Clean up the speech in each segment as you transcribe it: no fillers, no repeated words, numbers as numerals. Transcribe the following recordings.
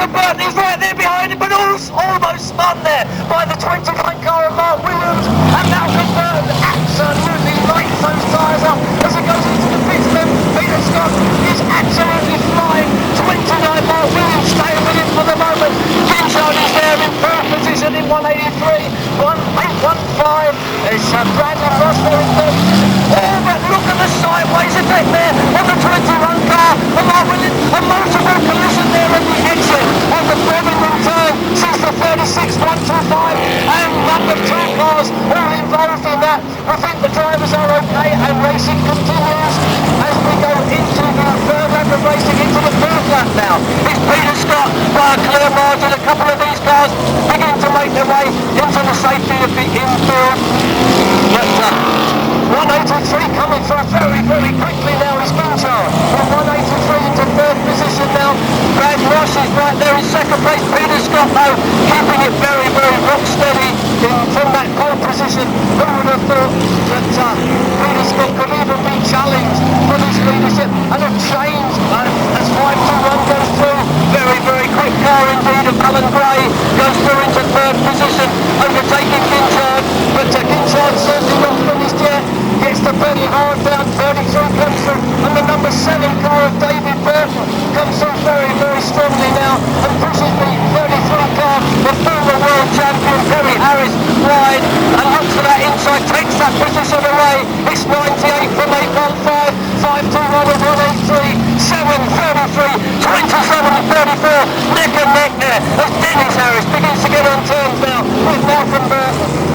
Malcolm Burton is right there behind him, but almost spun there by the 29 car of Mark Williams, and Malcolm Burton absolutely lights those tyres up as he goes into the pits. Then Peter Scott is absolutely flying. 29 Mark Williams staying with him for the moment. Kinchard is there in third position in 183, 1815. It's Brandon Ross there in third position. Oh, but look at the sideways effect there on the 21 car of Mark Williams. A multiple collision there at the exit of the Bovingdon turn since the 36 125, and number 2 cars all involved in that. I think the drivers are okay, and racing continues as we go into the third lap of racing, into the fourth lap now. It's Peter Scott by a clear margin. A couple of these cars begin to make their way into the safety of the infield. But 183 coming through very quickly now is Kinchard. From 183 into third position now. Brad Ross is right there in second place. Peter Scott though keeping it very rock steady from that pole position. Who would have thought that Peter Scott could even be challenged for this leadership, and a change as 521 goes through. Very quick car indeed of Alan Gray goes through into third position, overtaking Kinchard, but Kinchard certainly not finished yet. Gets to Benny hard down, 33 comes through, and the number 7 car of David Burton comes through very strongly now and pushes the 33 car, the former world champion Perry Harris wide, and looks for that inside, takes that position away. It's 98 from 815, 521 and 183, 733, 27 34, neck and neck there as Dennis Harris begins to get on terms now with Malcolm Burton.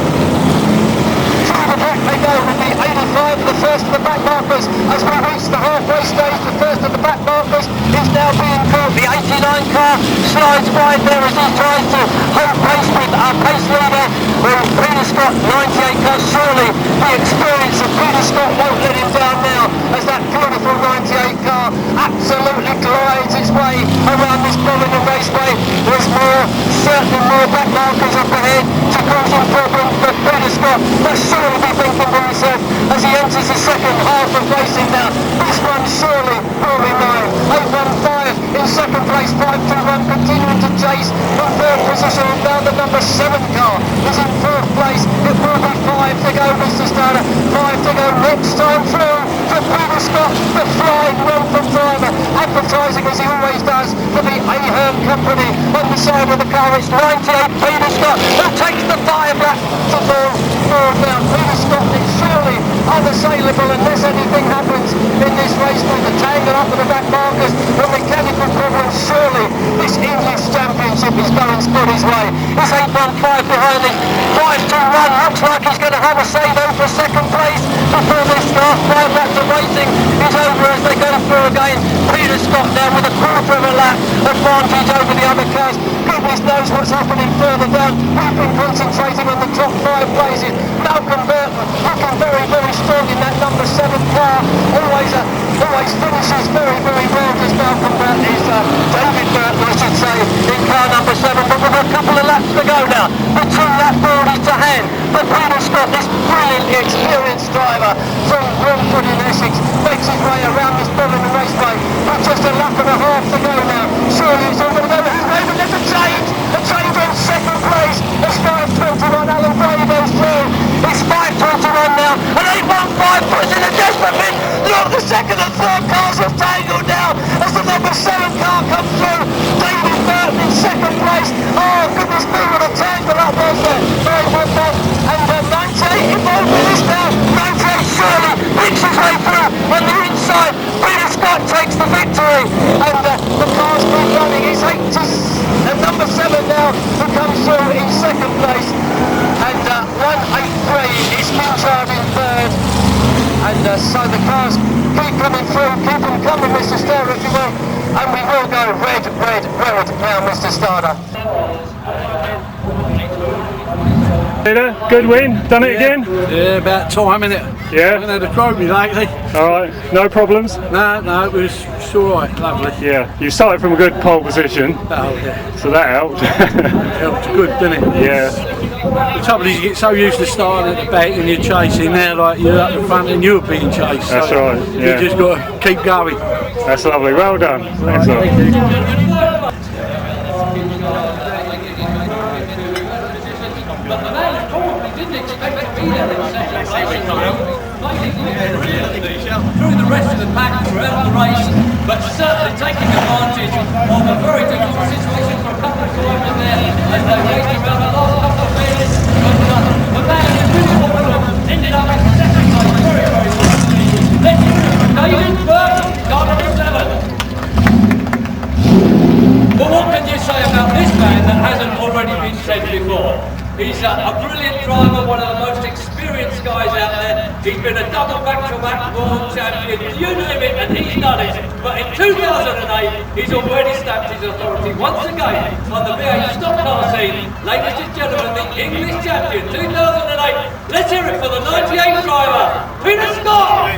Through the back they go with the 85, the first of the back markers. As we reach the halfway stage, the first of the back markers is now being caught. The 89 car slides wide there as he tries to hold pace with our pace leader. Well, Peter Scott, 98 car, surely the experience of Peter Scott won't let him down now as that beautiful 98 car absolutely glides its way around this Bovingdon Raceway. There's certainly more back markers up ahead to cause him problems, but Peter Scott must surely be thinking to himself as he enters the second half of racing now. This one surely will be mine. 815 in second place, 521 continuing to chase in third position, and now the number 7 car is in fourth place. It will be 5 to go, Mr. Stoner. 5 to go next time through for Peter Scott, the flying welcome driver, advertising as he always does for the Ahern Company on the side of the car. It's 98 Peter Scott who takes the 5 lap to forward now. Peter Scott is surely unassailable unless anything happens in this race with the tangle up to the back markers and mechanical problems. Surely this English Championship is going Scotty's way. It's 815 behind him. 521 looks like he's going to have a say though for second place before this last 5 laps of racing is over as they go through again. Peter Scott now with a quarter of a lap advantage over the other cars. Goodness knows what's happening further down. We've been concentrating on the top 5 places. Malcolm Burton looking very strong in that number 7 car. Always finishes very well as Malcolm Burton is David Burton, I should say, in car number 7. But with a couple of laps to go now, the 2-lap board is to hand. But Peter Scott, this brilliantly experienced driver from Wilford in Essex, makes his way around this Bovingdon Raceway with just a lap and a half to go now. Surely it's all going to go his way, but there's a change on second place as 521 Alan Gray goes through. It's 521 now, and 815 puts in a desperate bid. Look, the second and third cars have tangled now as the number 7 car comes through. David Burton in second place. Oh goodness me, what a tangle that was there. Very well done. And 98 involved with this now. 98 surely picks his way through on the inside. Peter Scott takes the victory, and the cars keep running. It's 80 and number 7 now who comes through in second place, and 183 is Kinchard in third, and so the cars keep coming through. Keep them coming, Mr. Starter, if you will, and we will go red now, Mr. Starter. Peter, good win, done it again? Yeah, about time, innit? Yeah. I haven't had a trophy lately. Alright, no problems? No, it was alright, lovely. Yeah, you started from a good pole position. Oh, yeah. So that helped. Helped good, didn't it? Yeah. The trouble is you get so used to starting at the back and you're chasing, now like you're at the front and you're being chased. That's so right, yeah. You just got to keep going. That's lovely, well done. Excellent. Thank you. Raceway time, through the rest of the pack throughout the race, but certainly taking advantage of a very difficult situation for a couple of drivers there as they raced around the last couple of bends. But the man who really wanted them ended up in second place, very, very nicely. Let's hear it from David Burke, car number 7. But what can you say about this man that hasn't already been said before? He's a brilliant driver, one of the most experienced guys out there. He's been a double back-to-back world champion, you name it, and he's done it. But in 2008, he's already stamped his authority once again on the V8 stock car scene. Ladies and gentlemen, the English champion 2008. Let's hear it for the 98 driver, Peter Scott!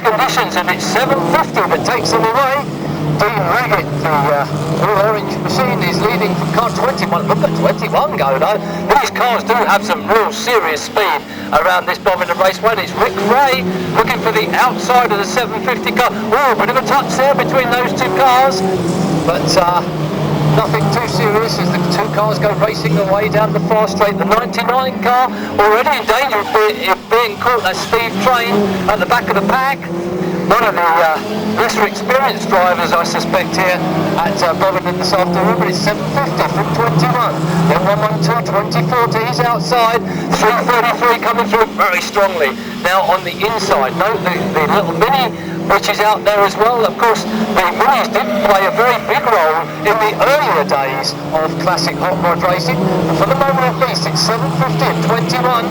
Conditions, and it's 750 that takes them away. Dean Raggett, the all-orange machine, is leading from car 21. Look at 21 go though. These cars do have some real serious speed around this Bovingdon Raceway. It's Rick Ray looking for the outside of the 750 car. Oh, a bit of a touch there between those two cars, but nothing too serious as the two cars go racing away down the far straight. The 99 car already in danger of being caught. That's Steve Train at the back of the pack. One of the lesser experienced drivers, I suspect, here at Bovingdon this afternoon, but it's 750 from 21. Then 112, 2040, he's outside. 333 coming through very strongly. Now on the inside, note the little Mini, which is out there as well. Of course, the Minis did play a very big role in the earlier days of classic hot rod racing. But for the moment at least, it's 750 and 21.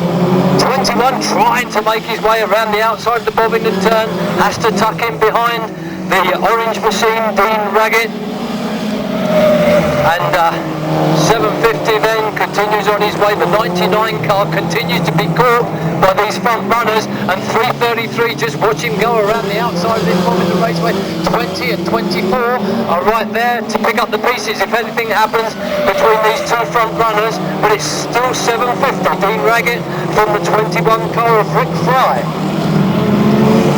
21 trying to make his way around the outside of the Bovingdon turn, has to tuck in behind the orange machine, Dean Raggett. And 750 then continues on his way. The 99 car continues to be caught by these front runners, and 333 just watch him go around the outside of this Bovingdon Raceway. 20 and 24 are right there to pick up the pieces if anything happens between these two front runners, but it's still 750. Dean Raggett from the 21 car of Rick Fry.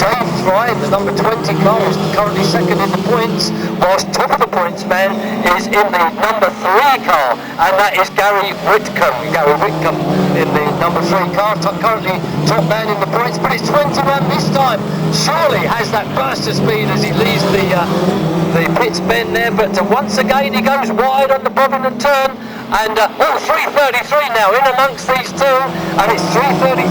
Dave Fry, the number 20 car, is currently second in the points, whilst top of the points man is in the number 3 car, and that is Gary Whitcomb in the number 3 car, currently top man in the points, but it's 21 this time. Surely has that burst of speed as he leaves the pits bend there, but once again he goes wide on the Bovingdon turn. And 333 now in amongst these two, and it's 333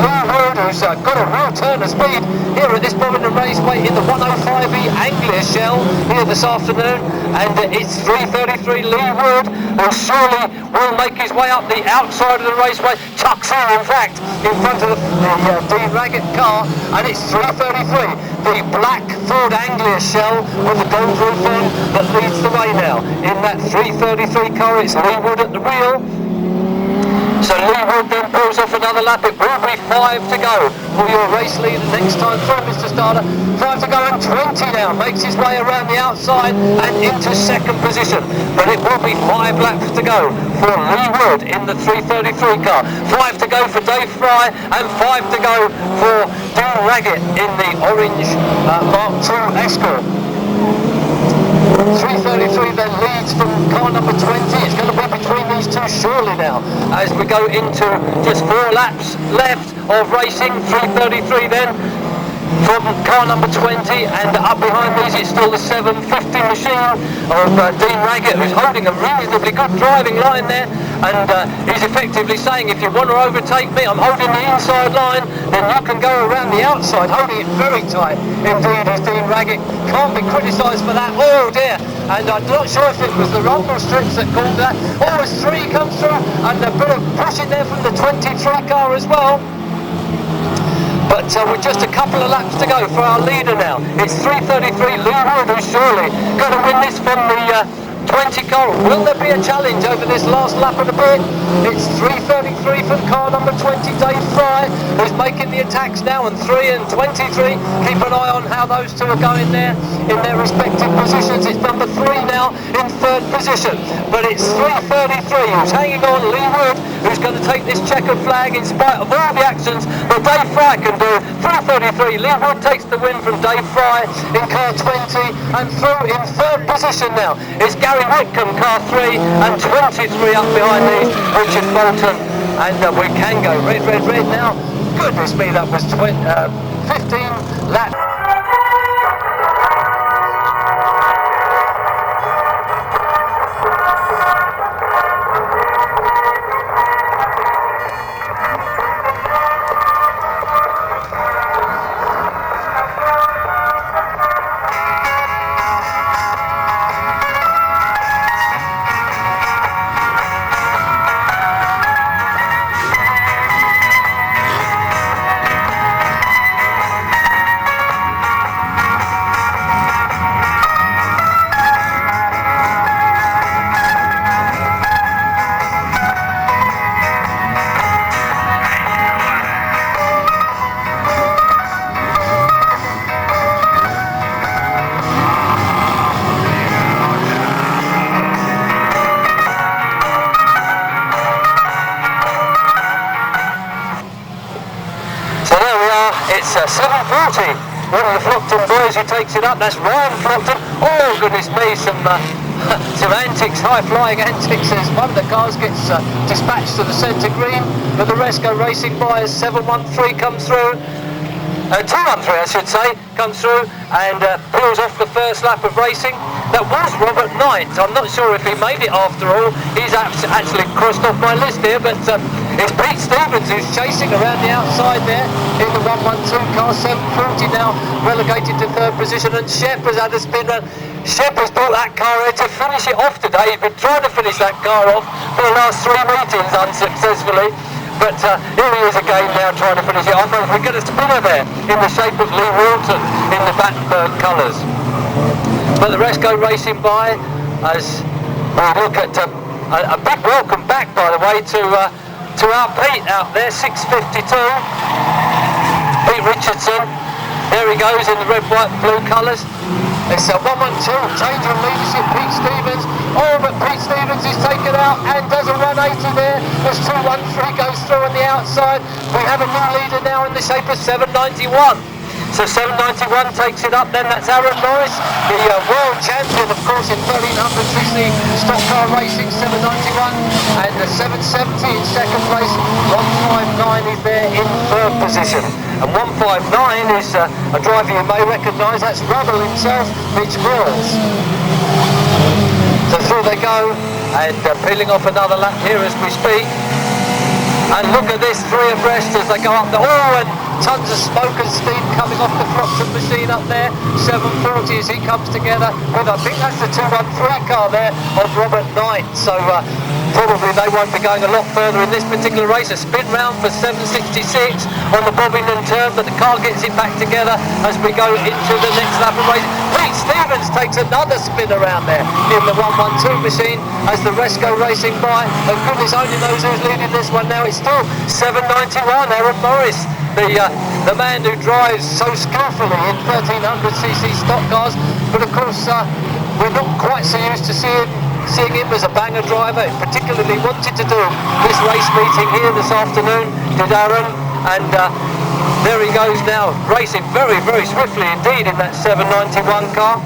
Lee Wood, who's got a real turn of speed here at this Bovingdon Raceway in the 105E Anglia shell here this afternoon, and it's 333 Lee Wood, who surely will make his way up the outside of the raceway, chucks in fact in front of the Dean Raggett car, and it's 333, the black Ford Anglia shell with the gold roof on, that leads the way now. In that 333 car, it's Lee Wood at the wheel. So Lee Wood then pulls off another lap. It will be 5 to go for your race leader next time through, Mr. Starter. 5 to go and 20 now. Makes his way around the outside and into second position. But it will be 5 laps to go for Lee Wood in the 333 car. 5 to go for Dave Fry and 5 to go for Dean Raggett in the orange Mark II Escort. 333 then leads from car number 20. It's going to be between these two surely now as we go into just 4 laps left of racing. 333 then from car number 20, and up behind these it's still the 750 machine of Dean Raggett, who's holding a reasonably good driving line there, and he's effectively saying, if you want to overtake me, I'm holding the inside line, then you can go around the outside, holding it very tight indeed as Dean Raggett. Can't be criticised for that. Oh dear, and I'm not sure if it was the rumble strips that called that. Oh, as 3 comes through, and a bit of pushing there from the 23 car as well. But with just a couple of laps to go for our leader now. It's 333 Lee Wood, who's surely going to win this from the 20 car. Will there be a challenge over this last lap of the bit? It's 333 from car number 20, Dave Fry, who's making the attacks now, and 3 and 23. Keep an eye on how those two are going there in their respective positions. It's number 3 now in 3rd position, but it's 333 who's hanging on. Lee Wood, who's going to take this checkered flag in spite of all the actions that Dave Fry can do. 333, Lee Wood takes the win from Dave Fry in car 20, and through in 3rd position now it's Gary Whitcomb, car 3, and 23 up behind these, Richard Bolton, and we can go red now. Goodness me, that was 15 laps. It's 740, one of the Flockton boys who takes it up. That's Ryan Flockton. Oh goodness me, some antics, high-flying antics as one of the cars gets dispatched to the centre green, but the rest go racing by as 713 comes through. 213 I should say, comes through and pulls off the first lap of racing. That was Robert Knight. I'm not sure if he made it after all. He's actually crossed off my list here, but it's Pete Stevens who's chasing around the outside there in the 112 car. 740 now relegated to 3rd position, and Shep has had a spinner. Shep has brought that car here to finish it off today. He's been trying to finish that car off for the last 3 meetings unsuccessfully. But here he is again now trying to finish it off, and we get a spinner there in the shape of Lee Walton in the Battenberg colours. But the rest go racing by as we look at a big welcome back, by the way, to our Pete out there, 652. Pete Richardson, there he goes in the red, white and blue colours. It's a 112, change of leadership, Pete Stevens. Oh, but Pete Stevens is taken out and does a 180 there as 213 goes through on the outside. We have a new leader now in the shape of 791. So 791 takes it up then. That's Aaron Norris, the world champion, of course, in 1300cc stock car racing, 791. And the 770 in second place. 159 is there in 3rd position. And 159 is a driver you may recognise. That's Rubble himself, Mitch Mills. So through they go, and peeling off another lap here as we speak. And look at this, 3 abreast as they go up the... Oh, and tons of smoke and steam coming off the Flockton machine up there. 740 as he comes together with, I think that's the 213 car there of Robert Knight. So probably they won't be going a lot further in this particular race. A spin round for 766 on the Bovingdon turn, but the car gets it back together as we go into the next lap of race. Pete Stevens takes another spin around there in the 112 machine as the rest go racing by, and goodness only knows who's leading this one now. It's still 791, Aaron Morris, the man who drives so skillfully in 1300cc stock cars, but of course we're not quite so used to seeing him as a banger driver. He particularly wanted to do this race meeting here this afternoon, did Aaron, and there he goes now, racing very, very swiftly indeed in that 791 car.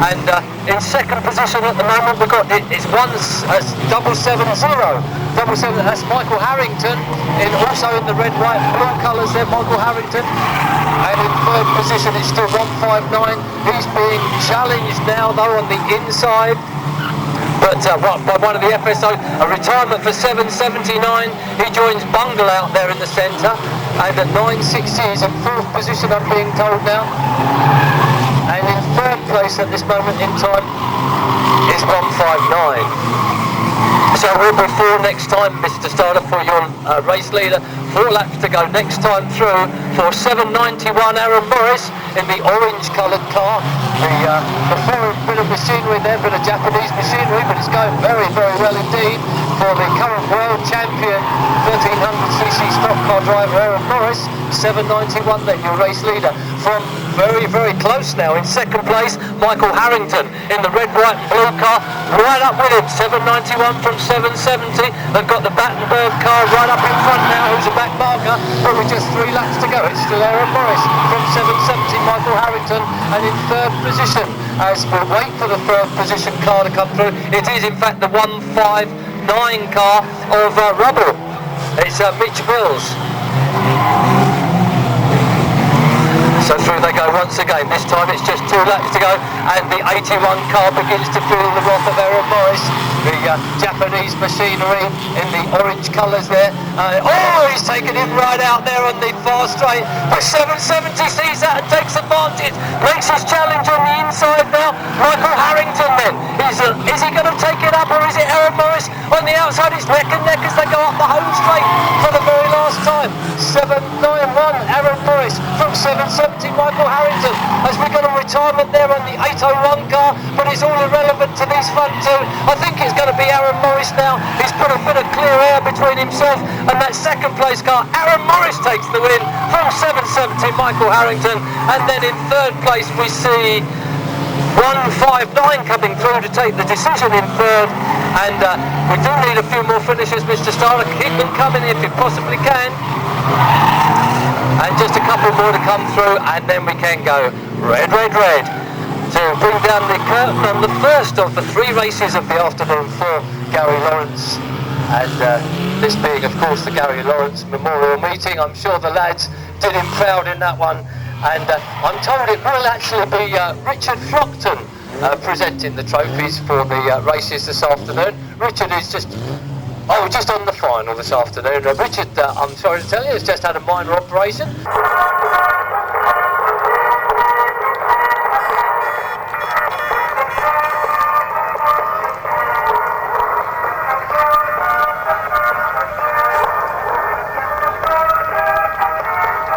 And in second position at the moment we've got it's 770. That's Michael Harrington, also in the red, white, blue colours there, Michael Harrington. And in third position it's still 159. He's being challenged now though on the inside, but by one of the FSO, a retirement for 779. He joins Bungle out there in the centre, and at 960 he's in fourth position, I'm being told now. And in third place at this moment in time is 159. So we'll be four next time, Mr. Starter, for your race leader. 4 laps to go next time through for 791 Aaron Morris in the orange coloured car. The foreign bit of machinery there, bit of Japanese machinery, but it's going very, very well indeed for the current world champion 1300cc stock car driver Aaron Morris. 791 then, your race leader. From very, very close now in second place, Michael Harrington in the red, white and blue car, right up with him, 791 from 770. They've got the Battenberg car right up in front now, who's a back marker, but with just 3 laps to go. It's still Aaron Morris from 770, Michael Harrington, and in third position, as we wait for the third position car to come through, it is in fact the 159 car of Rubble. It's Mitch Mills. So through they go once again. This time it's just 2 laps to go, and the 81 car begins to feel the wrath of Aaron Morris. The Japanese machinery in the orange colours there. He's taken him right out there on the far straight. But 770 sees that and takes advantage. Makes his challenge on the inside now. Michael Harrington then. Is he going to take it up, or is it Aaron Morris on the outside? It's neck and neck as they go up the home straight for the very last time. 791 Aaron Morris from 770 Michael Harrington, as we got a retirement there on the 801 car, but it's all irrelevant to these front two. I think it's going to be Aaron Morris now. He's put a bit of clear air between himself and that second place car. Aaron Morris takes the win from 770 Michael Harrington, and then in third place we see 159 coming through to take the decision in third, and we do need a few more finishes, Mr. Starter. Keep them coming if you possibly can. And just a couple more to come through, and then we can go red, red, red to bring down the curtain on the first of the 3 races of the afternoon for Gary Lawrence. And this being, of course, the Gary Lawrence Memorial Meeting. I'm sure the lads did him proud in that one. And I'm told it will actually be Richard Flockton presenting the trophies for the races this afternoon. Richard is just on the final this afternoon. Richard, I'm sorry to tell you, has just had a minor operation.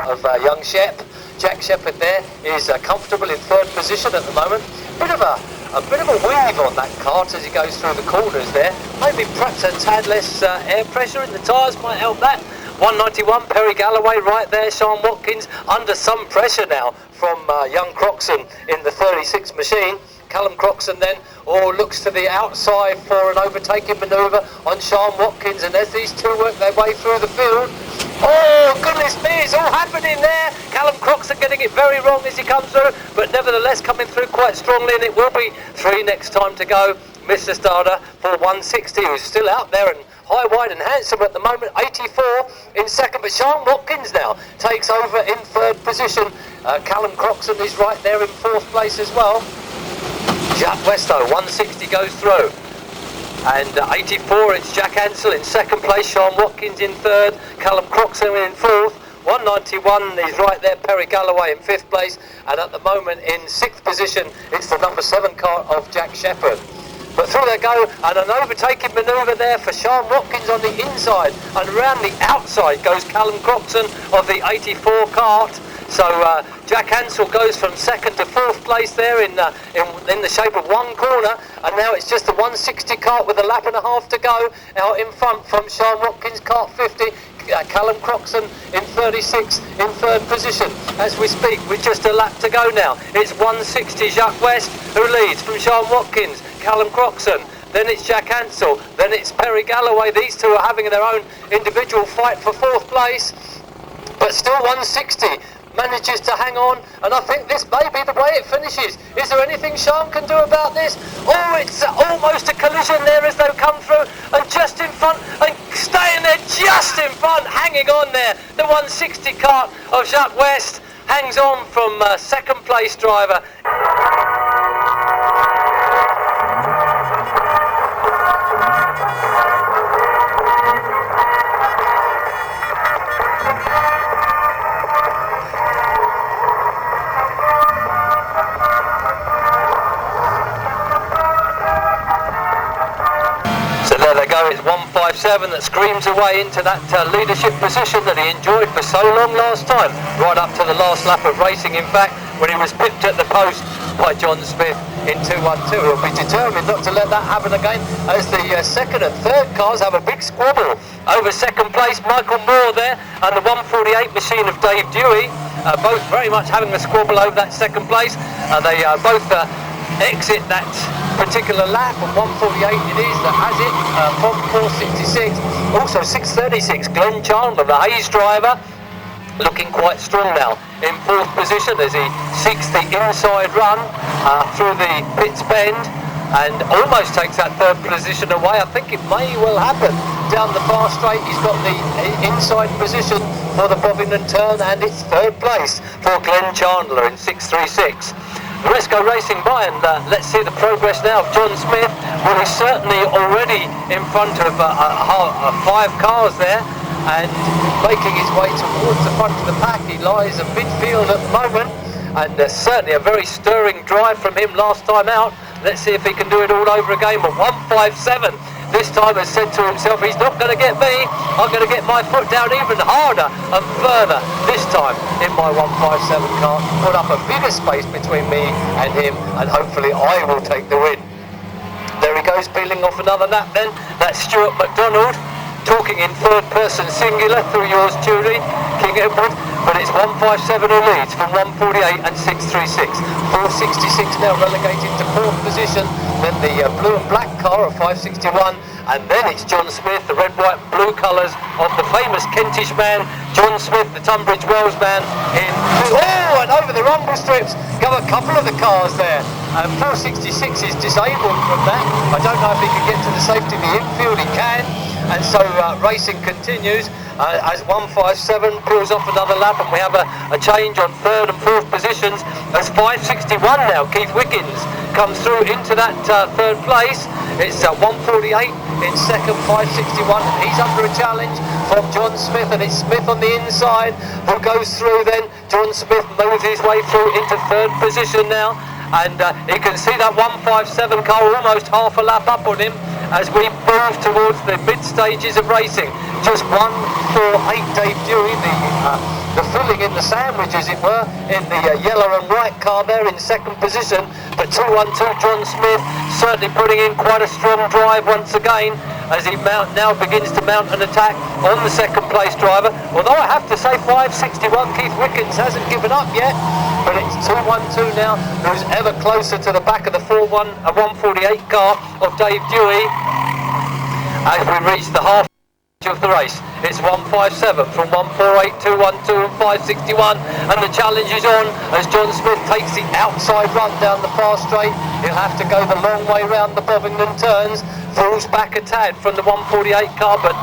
Of young Shep. Jack Shepherd there is comfortable in third position at the moment. A bit of a weave on that cart as he goes through the corners there. Maybe perhaps a tad less air pressure in the tyres might help that. 191 Perry Galloway right there. Sean Watkins under some pressure now from young Croxon in the 36 machine. Callum Croxon then looks to the outside for an overtaking manoeuvre on Sean Watkins, and as these two work their way through the field, oh goodness me, it's all happening there. Callum Croxon getting it very wrong as he comes through, but nevertheless coming through quite strongly, and it will be 3 next time to go. Mr. Starter for 160, who's still out there and high, wide and handsome at the moment. 84 in second, but Sean Watkins now takes over in third position. Callum Croxon is right there in fourth place as well. Jack Westow, 160 goes through. And 84, it's Jack Ansell in second place, Sean Watkins in third, Callum Croxon in fourth. 191 is right there, Perry Galloway in fifth place, and at the moment in sixth position it's the number 7 car of Jack Shepherd. But through they go, and an overtaking manoeuvre there for Sean Watkins on the inside, and around the outside goes Callum Croxon of the 84 kart. So Jack Ansell goes from second to fourth place there in the shape of one corner, and now it's just the 160 kart with a lap and a half to go out in front from Sean Watkins kart 50. Callum Croxon in 36 in third position as we speak, with just a lap to go now. It's 160 Jacques West who leads from Sean Watkins, Callum Croxon, then it's Jack Ansell, then it's Perry Galloway. These two are having their own individual fight for fourth place, but still 160 manages to hang on, and I think this may be the way it finishes. Is there anything Sean can do about this? Oh, it's almost a collision there as they come through, and just in front, and staying there just in front, hanging on there. The 160 kart of Jacques West hangs on from second place driver. It's 157 that screams away into that leadership position that he enjoyed for so long last time, right up to the last lap of racing, in fact, when he was pipped at the post by John Smith in 212. He'll be determined not to let that happen again, as the second and third cars have a big squabble over second place. Michael Moore there and the 148 machine of Dave Dewey, both very much having a squabble over that second place. They both exit that particular lap, and 148 it is that has it from 466. Also 636 Glenn Chandler, the Hayes driver, looking quite strong now in fourth position as he seeks the inside run through the pits bend and almost takes that third position away. I think it may well happen down the far straight. He's got the inside position for the Bovingdon turn, and it's third place for Glenn Chandler in 636. The rest go racing by, and let's see the progress now of John Smith. Well, he's certainly already in front of 5 cars there, and making his way towards the front of the pack. He lies in midfield at the moment, and certainly a very stirring drive from him last time out. Let's see if he can do it all over again. But 157 this time has said to himself, he's not going to get me, I'm going to get my foot down even harder and further this time in my 157 car, put up a bigger space between me and him, and hopefully I will take the win. There he goes, peeling off another lap then. That's Stuart McDonald, talking in third person singular through yours truly, King Edward. But it's 157 who leads from 148 and 636. 466 now relegated to fourth position. Then the blue and black car of 561. And then it's John Smith, the red, white, blue colours of the famous Kentish man, John Smith, the Tunbridge Wells man. And over the rumble strips go a couple of the cars there. And 466 is disabled from that. I don't know if he can get to the safety of the infield. He can. And so racing continues as 157 pulls off another lap, and we have a change on third and fourth positions as 561 now. Keith Wiggins comes through into that third place. It's 148 in second, 561. He's under a challenge from John Smith, and it's Smith on the inside who goes through then. John Smith moves his way through into third position now, and you can see that 157 car almost half a lap up on him as we move towards the mid stages of racing. Just 148 Dave Dewey, the filling in the sandwich as it were, in the yellow and white car there in second position. But 212 John Smith certainly putting in quite a strong drive once again as he now begins to mount an attack on the second place driver. Although I have to say 561 Keith Wiggins hasn't given up yet, but it's 212 now who's ever closer to the back of the 148 car of Dave Dewey as we reach the half of the race. It's 157 from 148, 212 and 561, and the challenge is on as John Smith takes the outside run down the far straight. He'll have to go the long way round the Bovingdon turns, falls back a tad from the 148 car, but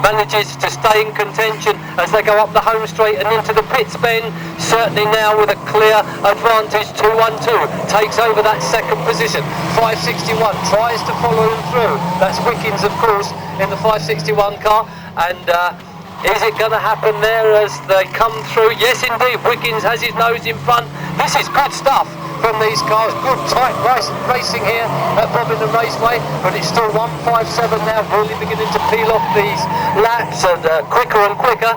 manages to stay in contention as they go up the home straight and into the pits bend. Certainly now with a clear advantage. 212 takes over that second position. 561 tries to follow him through. That's Wiggins, of course, in the 561 car, and is it going to happen there as they come through? Yes indeed, Wiggins has his nose in front. This is good stuff from these cars. Good tight racing here at Bovingdon Raceway, but it's still 157 now, really beginning to peel off these laps, and quicker and quicker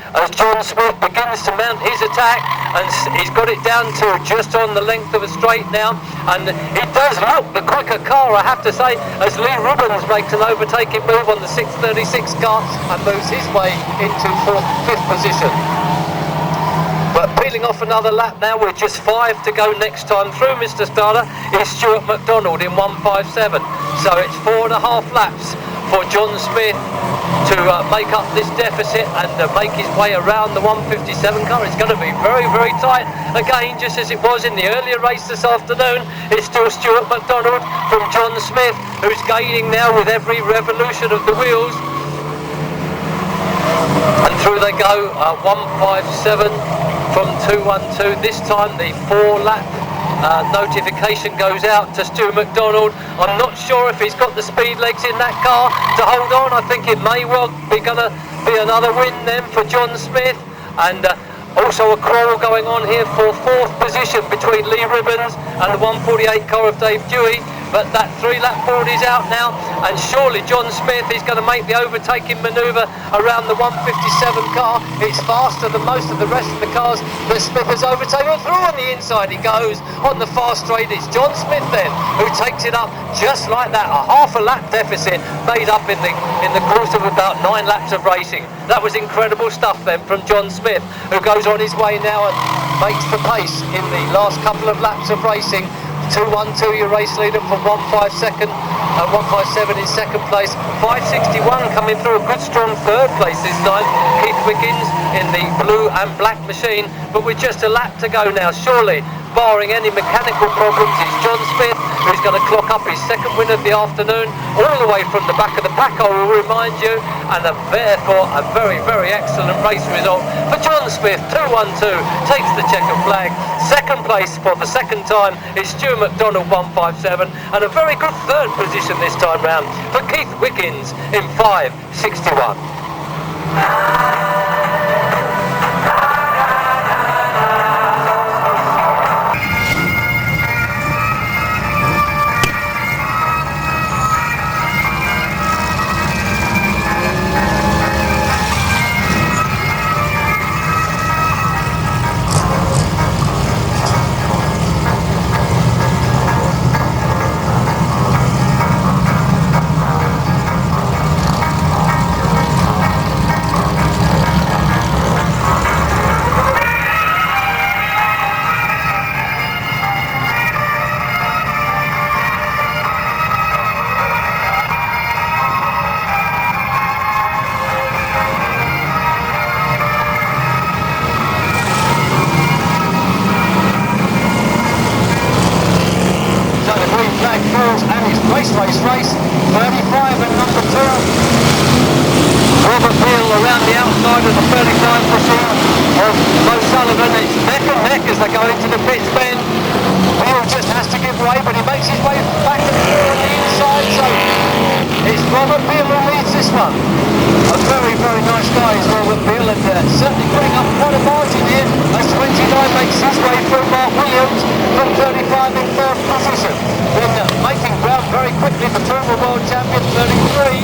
as John Smith begins to mount his attack, and he's got it down to just on the length of a straight now, and it does look the quicker car, I have to say, as Lee Ribbons makes an overtaking move on the 636 car and moves his way into 5th position. But peeling off another lap now with just 5 to go next time through, Mr. Starter, is Stuart McDonald in 157. So it's 4.5 laps for John Smith to make up this deficit and make his way around the 157 car. It's going to be very, very tight. Again, just as it was in the earlier race this afternoon, it's still Stuart McDonald from John Smith, who's gaining now with every revolution of the wheels. And through they go, 157 from 212. This time the 4-lap notification goes out to Stu McDonald. I'm not sure if he's got the speed legs in that car to hold on. I think it may well be gonna be another win then for John Smith, and also a quarrel going on here for 4th position between Lee Ribbons and the 148 car of Dave Dewey. But that 3-lap board is out now, and surely John Smith is going to make the overtaking manoeuvre around the 157 car. It's faster than most of the rest of the cars that Smith has overtaken. Through on the inside he goes on the far straight. It's John Smith then who takes it up just like that. A half a lap deficit made up in the course of about 9 laps of racing. That was incredible stuff then from John Smith, who goes on his way now and makes the pace in the last couple of laps of racing. 212 your race leader for 157 in second place. 561 coming through a good strong 3rd place this time. Keith Wiggins in the blue and black machine, but with just a lap to go now, surely barring any mechanical problems, it's John Smith who's going to clock up his 2nd win of the afternoon, all the way from the back of the pack, I will remind you, and therefore a very, very excellent race result for John Smith. 212 takes the checkered flag. 2nd place for the 2nd time is Stuart McDonald 157, and a very good 3rd position this time round for Keith Wiggins in 561. Race 35 and number 2. Robert Beale around the outside of the 35 machine of Mo Sullivan. It's neck and neck as they go into the pits bend. Beale just has to give way, but he makes his way back and through on the inside, so it's Robert Beale who leads this one. A very, very nice guy is Robert Beale, and certainly putting up quite a margin here as 29 makes his way through Mark Williams from 35 in 3rd position. Then making ground very quickly for former world champion 33,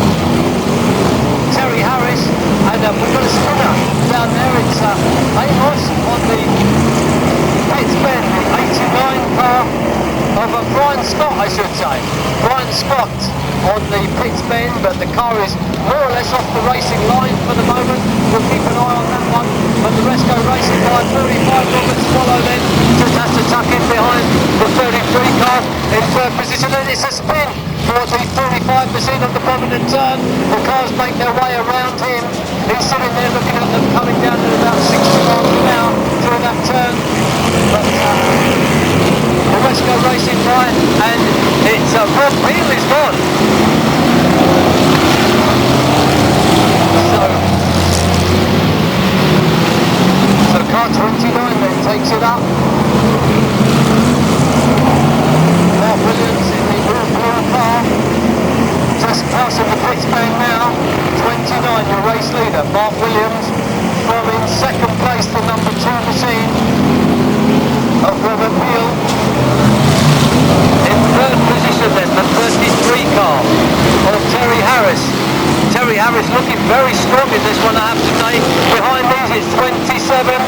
Terry Harris, and we've got a spinner down there. It's Amos on the pits bend, the 89 car of Brian Scott, I should say. Brian Scott on the pits bend, but the car is more or less off the racing line for the moment. We'll keep an eye on that one, but the rest go racing by. 45 Roberts follow then, just has to tuck in behind the 33 car in 3rd position, and it's a spin for the 35% of the Bovingdon turn. The cars make their way around him. He's sitting there looking at them coming down at about 60 miles an hour through that turn, but the rest go racing by, and it's Rob Beale is gone. So car 29 then takes it up. Mark Williams in the blue car, just passing the pits band now. 29, your race leader, Mark Williams, from in 2nd place the number 2 machine of Robert Beale. I have to say. Behind these it's 27,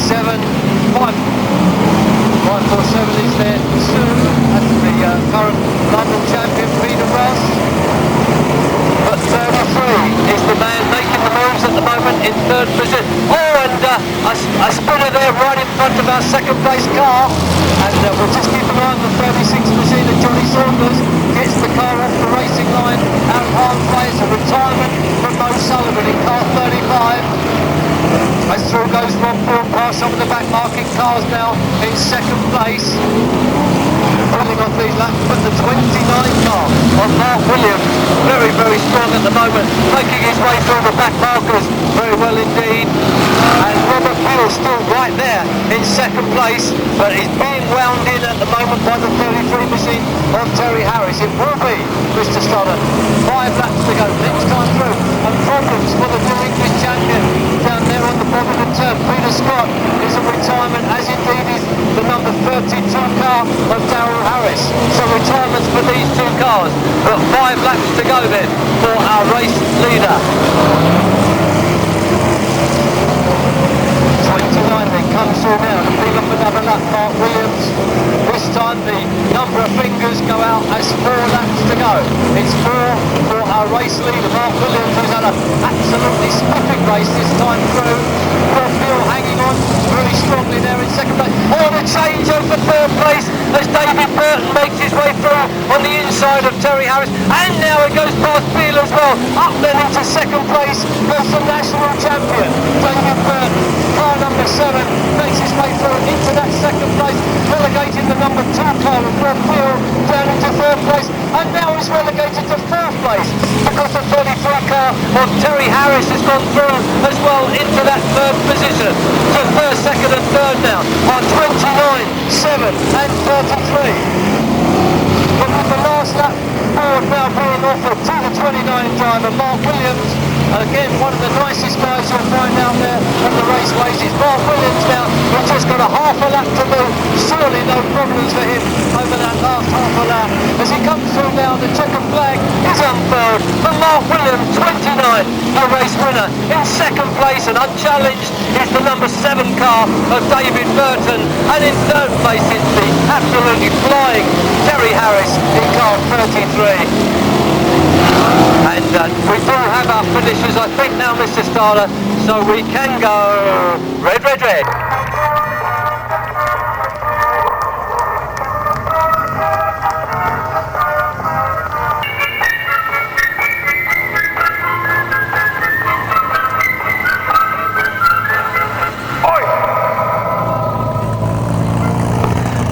7, 5, 547 is there soon. That's the current London champion, Peter Ross. But 33 is the man making the moves at the moment in third position. Oh, and a spinner there right in front of our second place car. And we'll just keep an eye on the 36 machine of Johnny Saunders. Gets the car off the racing line. Out of harm's way, it's a retirement from Mo Sullivan in car 35. As through goes Rob Ford past some of the back marking cars now in second place. Pulling off these laps, but the 29 car of Mark Williams, very, very strong at the moment, making his way through the back markers very well indeed. And Robert Hill still right there in second place, but he's being wound in at the moment by the 33 machine of Terry Harris. It will be, Mr. Stoddard, 5 laps to go next time through, and problems for the new English champion down there on the Bovingdon turn. Peter Scott is in retirement, as indeed is the number 32 car of Darryl Harris. So retirements for these two cars, but 5 laps to go then for our race leader. 29 then comes through now to pick up another lap, Mark Williams. This time the number of fingers go out as 4 laps to go. It's 4 for our race leader, Mark Williams, who's had an absolutely spiffing race this time through. Rob Hill hanging on very strongly there in second place. Oh, the change over third place as David Burton makes his way through on the inside of Terry Harris. And now it goes past Beale as well. Up then into second place goes the national champion, David Burton. Car number 7 makes his way through into that second place, relegating the number 2 car of Rob Hill down into third place, and now he's relegated to fourth place because the 33 car of Terry Harris has gone through as well into that third position. So first, second and third now are 29, 7 and 33. But with the last lap board now being offered to the 29 driver, Mark Williams. Again, one of the nicest guys you'll find out there on the raceways is Mark Williams now. He's just got a half a lap to move. Surely no problems for him over that last half a lap. As he comes through now, the checkered flag is unfurled for Mark Williams, 29, a race winner. In second place and unchallenged is the number 7 car of David Burton. And in third place is the absolutely flying Terry Harris in car 33. And we do have our finishers, I think now, Mr. Starter, so we can go red, red, red.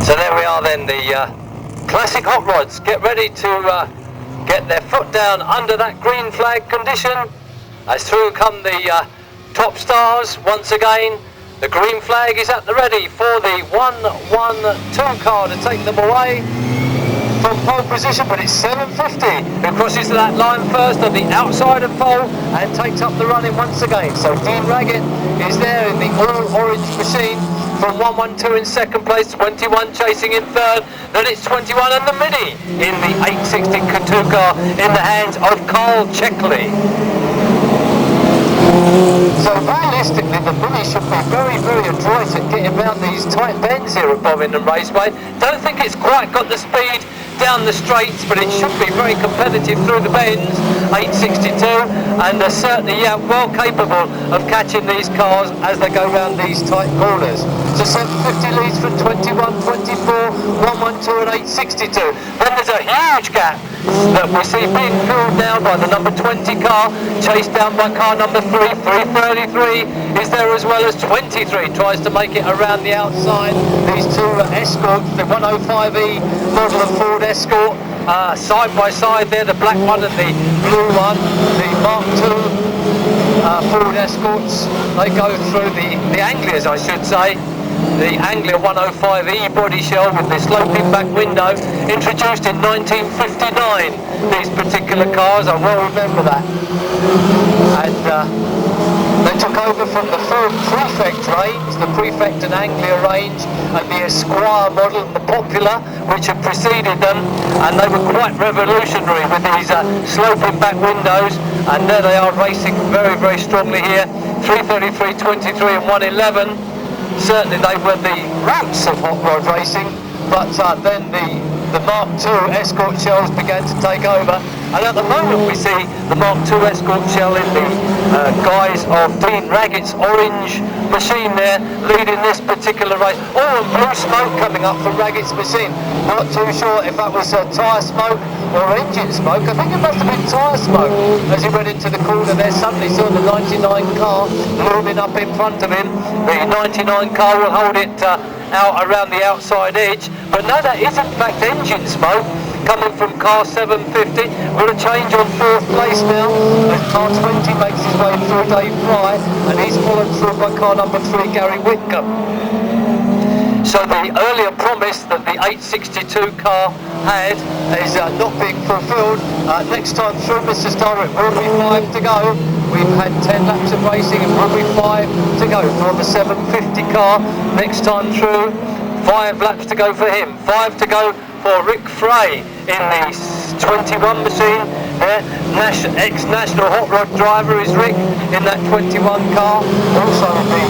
So there we are then, the classic hot rods. Get ready to get their foot down under that green flag condition. As through come the top stars once again. The green flag is at the ready for the 1-1-2 car to take them away from pole position, but it's 750 who crosses that line first on the outside of pole and takes up the running once again. So Dean Raggett is there in the all-orange machine from 1-1-2 in second place, 21 chasing in third, then it's 21 and the Mini in the 860 K2 car in the hands of Carl Checkley. So realistically, the Mini should be very, very adroit at getting around these tight bends here at Bovingdon Raceway. Don't think it's quite got the speed down the straights, but it should be very competitive through the bends, 862, and they're certainly well capable of catching these cars as they go around these tight corners. So 750 leads from 21, 24, 112 and 862. Then there's a huge gap that we see being filled now by the number 20 car, chased down by car number 3, 333 is there as well as 23, tries to make it around the outside. These two Escorts, the 105E model of Ford Escort, side by side there, the black one and the blue one, the Mark II Ford Escorts. They go through the Anglias, I should say. The Anglia 105E body shell with the sloping back window, introduced in 1959. These particular cars, I well remember that. And They took over from the third Prefect range, the Prefect and Anglia range, and the Esquire model, the Popular, which had preceded them, and they were quite revolutionary with these sloping back windows, and there they are racing very, very strongly here. 333, 23 and 111. Certainly they were the roots of hot rod racing, but then the Mark II escort shells began to take over, and at the moment we see the Mark II escort shell in the guise of Dean Raggett's orange machine there, leading this particular race. Oh, and blue smoke coming up from Raggett's machine. Not too sure if that was tyre smoke or engine smoke. I think it must have been tyre smoke. As he went into the corner there, suddenly saw the 99 car looming up in front of him. The 99 car will hold it out around the outside edge, but no, that is in fact engine smoke coming from car 750. We're a change on fourth place now as car 20 makes his way through Dave Fry, and he's followed through by car number 3 Gary Whitcomb. So the earlier promise that the 862 car had is not being fulfilled. Next time through, Mr. Starr, it will be 5 to go. We've had 10 laps of racing and will be 5 to go for the 750 car. Next time through, 5 laps to go for him. 5 to go for Rick Frey in the 21 machine. Ex-national hot rod driver is Rick in that 21 car. Also the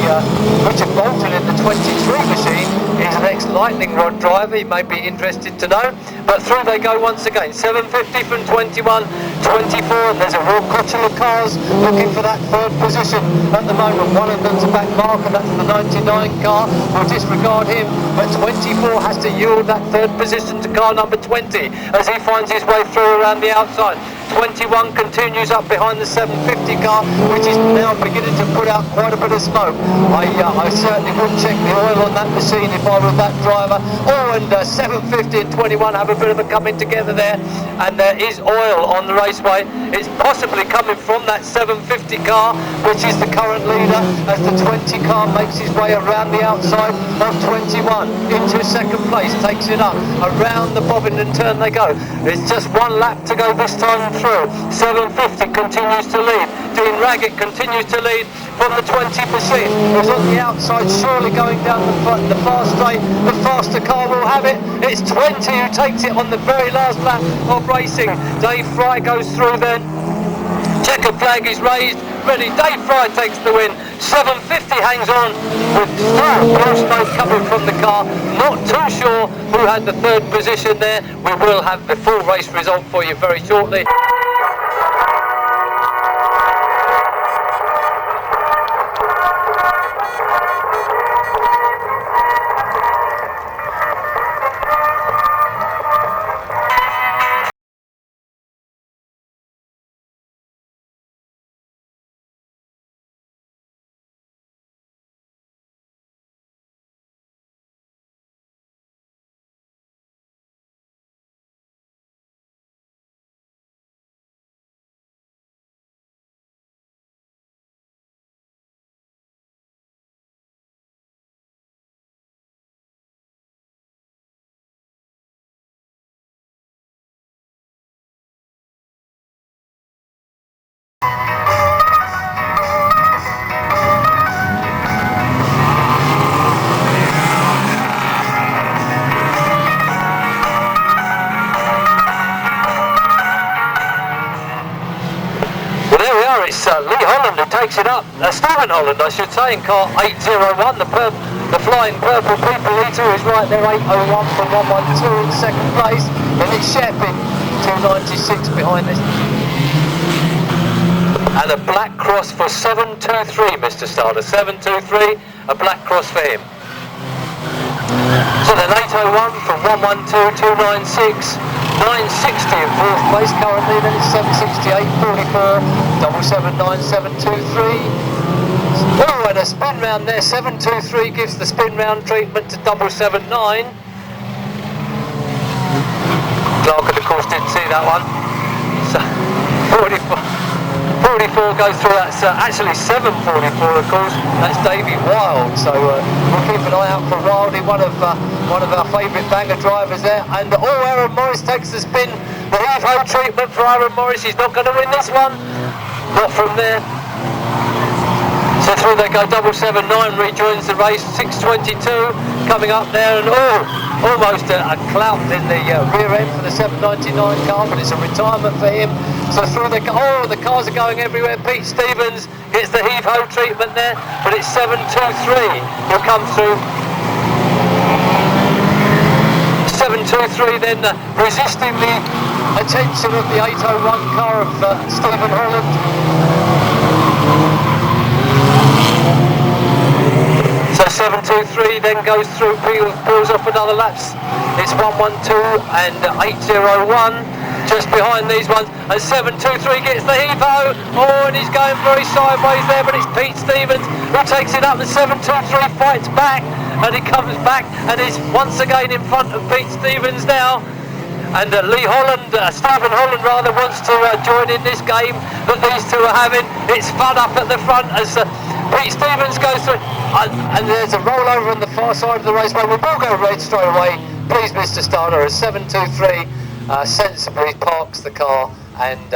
Richard Bolton in the 23 machine is an ex-lightning rod driver. You may be interested to know. But through they go once again. 750 from 21, 24, and there's a real cotton of cars looking for that third position at the moment. One of them's a back mark, and that's the 99 car. We'll disregard him, but 24 has to yield that third position to car number 20 as he finds his way through around the outside. 21 continues up behind the 750 car, which is now beginning to put out quite a bit of smoke. I certainly would check the oil on that machine if I were that driver. Oh, and 750 and 21 have a bit of a coming together there, and there is oil on the Raceway. It's possibly coming from that 750 car, which is the current leader, as the 20 car makes his way around the outside of 21 into second place, takes it up around the Bovingdon turn they go. It's just 1 lap to go this time through. 750 continues to lead. Dean Raggett continues to lead from the 20 machine. Who's on the outside, surely going down the fast straight. The faster car will have it. It's 20 who takes it on the very last lap of racing. Dave Fry goes through then. Checker flag is raised. Ready. Dave Fry takes the win. 750 hangs on with blue smoke coming from the car. Not too sure who had the third position there. We will have the full race result for you very shortly. It's Lee Holland who takes it up. Stephen Holland, I should say, in car 801. The flying purple people eater is right there, 801 from 112 in second place. Then it's Shepin, 296 behind this. And a black cross for 723, Mr. Starter. 723, a black cross for him. So then 801 from 112, 296. 960 in fourth place currently, then it's 768, 44, 779, 723. Oh, and a spin round there, 723 gives the spin round treatment to 779. Clark, of course, didn't see that one. So 44 goes through, that's actually 744 of course, that's Davey Wild, so we'll keep an eye out for Wildy, one of our favourite banger drivers there. And Aaron Morris takes the spin, the heave-ho treatment for Aaron Morris. He's not going to win this one, not from there. So through they go, 779 rejoins the race, 622 coming up there, and almost a clout in the rear end for the 799 car, but it's a retirement for him. So through they go, the cars are going everywhere. Pete Stevens gets the heave-ho treatment there, but it's 723 who comes through. 723 then resisting the attention of the 801 car of Stephen Holland. So 723 then goes through, pulls off another laps. It's 112 and 801 just behind these ones, and 723 gets the heave-ho. And he's going very sideways there, but it's Pete Stevens who takes it up, and 723 fights back, and he comes back and is once again in front of Pete Stevens now. And Stephen Holland rather, wants to join in this game that these two are having. It's fun up at the front as Pete Stevens goes through, and there's a rollover on the far side of the raceway. We will go red straight away, please, Mr. Starner, as 723 sensibly parks the car and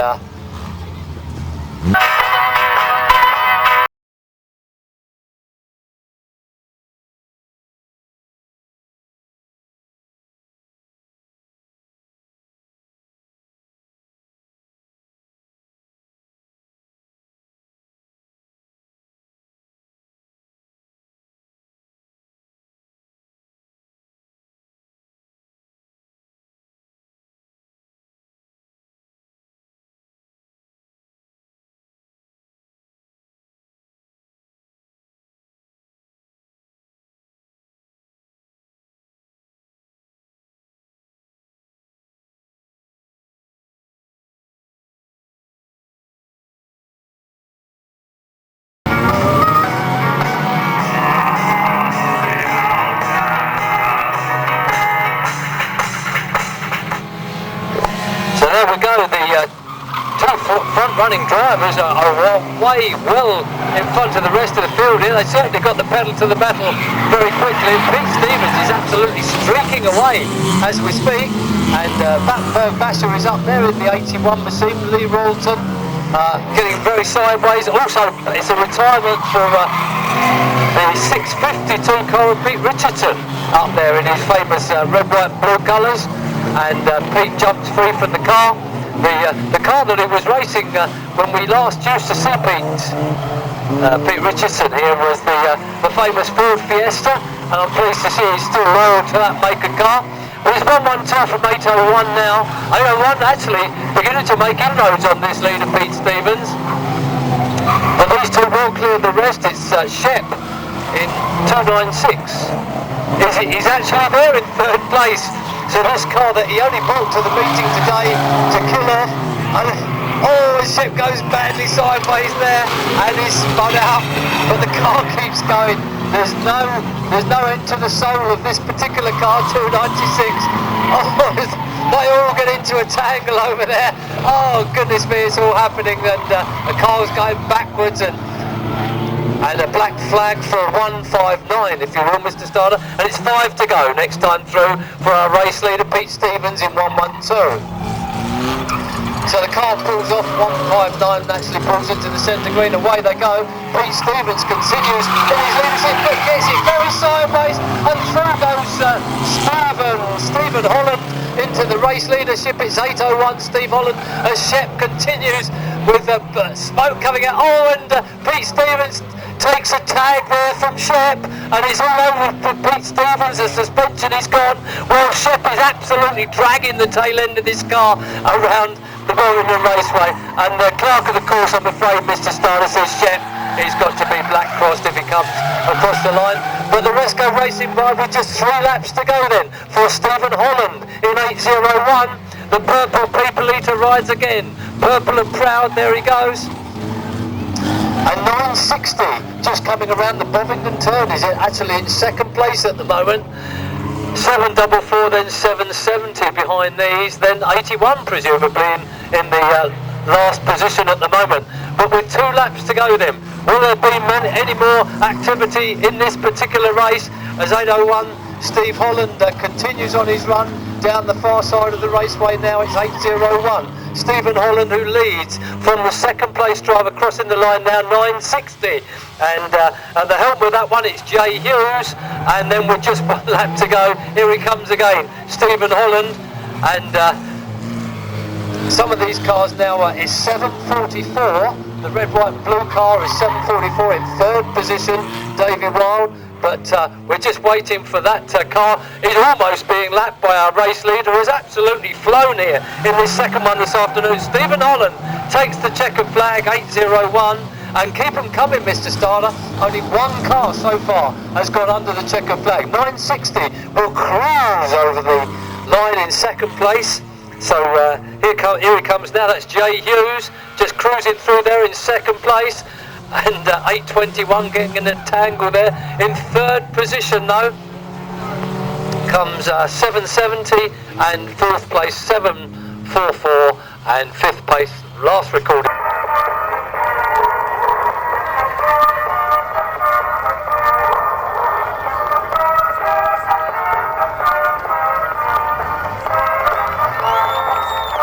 there we go. The two front-running drivers are way well in front of the rest of the field here. They certainly got the pedal to the metal very quickly. Pete Stevens is absolutely streaking away as we speak, and Battenberg Basher is up there in the 81 machine. Lee Rawlton getting very sideways. Also, it's a retirement for the 652 car of Pete Richardson up there in his famous red, white, blue colours. And Pete jumps free from the car. The car that he was racing when we last used to see Pete Richardson here was the famous Ford Fiesta, and I'm pleased to see he's still loyal to that make and car. But it's 112 from 801 now. 801 actually beginning to make inroads on this leader, Pete Stevens. But these two will clear the rest. It's Shep in 296. He's actually there in third place. So this car that he only brought to the meeting today to kill off, and his ship goes badly sideways there, and he's spun out, but the car keeps going. There's no end to the soul of this particular car, 296. They all get into a tangle over there. Oh goodness me, it's all happening, and the car's going backwards, and a black flag for 159, if you will, Mr. Starter, and it's 5 to go next time through for our race leader Pete Stevens in 112. So the car pulls off, 159 naturally pulls into the centre green, away they go. Pete Stevens continues in his leadership, but gets it very sideways, and through goes Stephen Holland into the race leadership. It's 801 Steve Holland as Shep continues with the smoke coming out. And Pete Stevens takes a tag there from Shep, and it's all over for Pete Stevens. The suspension is gone. Well, Shep is absolutely dragging the tail end of this car around the Bovingdon Raceway, and the clerk of the course, I'm afraid, Mr. Starter, says Shep, he's got to be black crossed if he comes across the line. But the rest go racing by with just 3 laps to go then for Stephen Holland in 801. The purple people eater rides again, purple and proud, there he goes. And 960 just coming around the Bovingdon turn, is it actually in second place at the moment. 744, then 770 behind these, then 81 presumably in the last position at the moment. But with 2 laps to go then, will there be any more activity in this particular race as 801 Steve Holland continues on his run down the far side of the raceway now. It's 801 Stephen Holland, who leads from the second place driver, crossing the line now, 960. And at the helm of that one, it's Jay Hughes. And then with just one lap to go, here he comes again, Stephen Holland. And some of these cars now is 7:44. The red, white and blue car is 7:44 in third position, Davy Wild. But we're just waiting for that car. He's almost being lapped by our race leader, who's absolutely flown here in this second one this afternoon. Stephen Holland takes the checkered flag, 801. And keep them coming, Mr. Starter. Only one car so far has gone under the checkered flag. 960 will cruise over the line in second place. So here he comes now. That's Jay Hughes just cruising through there in second place. And 821 getting in a tangle there. In third position though comes 770, and fourth place 744, and fifth place last recorded.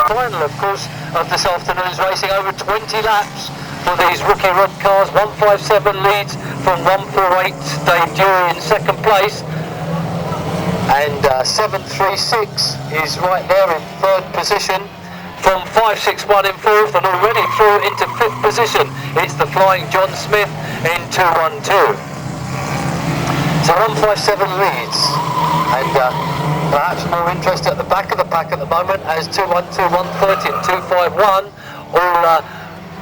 Final, of course, of this afternoon's racing. Over 20 laps for these rookie rod cars. 157 leads from 148, Dave Dewey in second place, and 736 is right there in third position. From 561 in fourth, and already through into fifth position, it's the flying John Smith in 212. So 157 leads, and perhaps more interest at the back of the pack at the moment, as 212, 130 and 251 all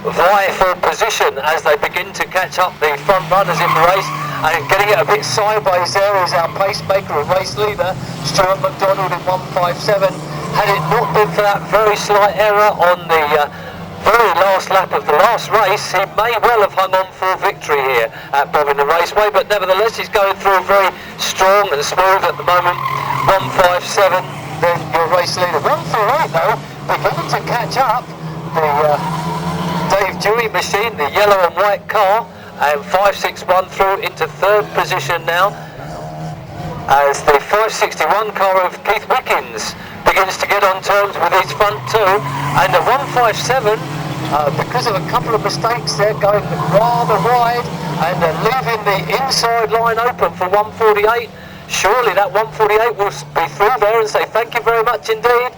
vie for position as they begin to catch up the front runners in the race. And getting it a bit sideways there is our pacemaker and race leader, Stuart McDonald in 157. Had it not been for that very slight error on the very last lap of the last race, he may well have hung on for victory here at Bovingdon Raceway, but nevertheless he's going through very strong and smooth at the moment. 157, then your race leader. 148 though, beginning to catch up the Dave Dewey machine, the yellow and white car, and 561 through into third position now, as the 561 car of Keith Wickens begins to get on terms with his front two, and the 157, because of a couple of mistakes there, going rather wide and leaving the inside line open for 148. Surely that 148 will be through there and say thank you very much indeed.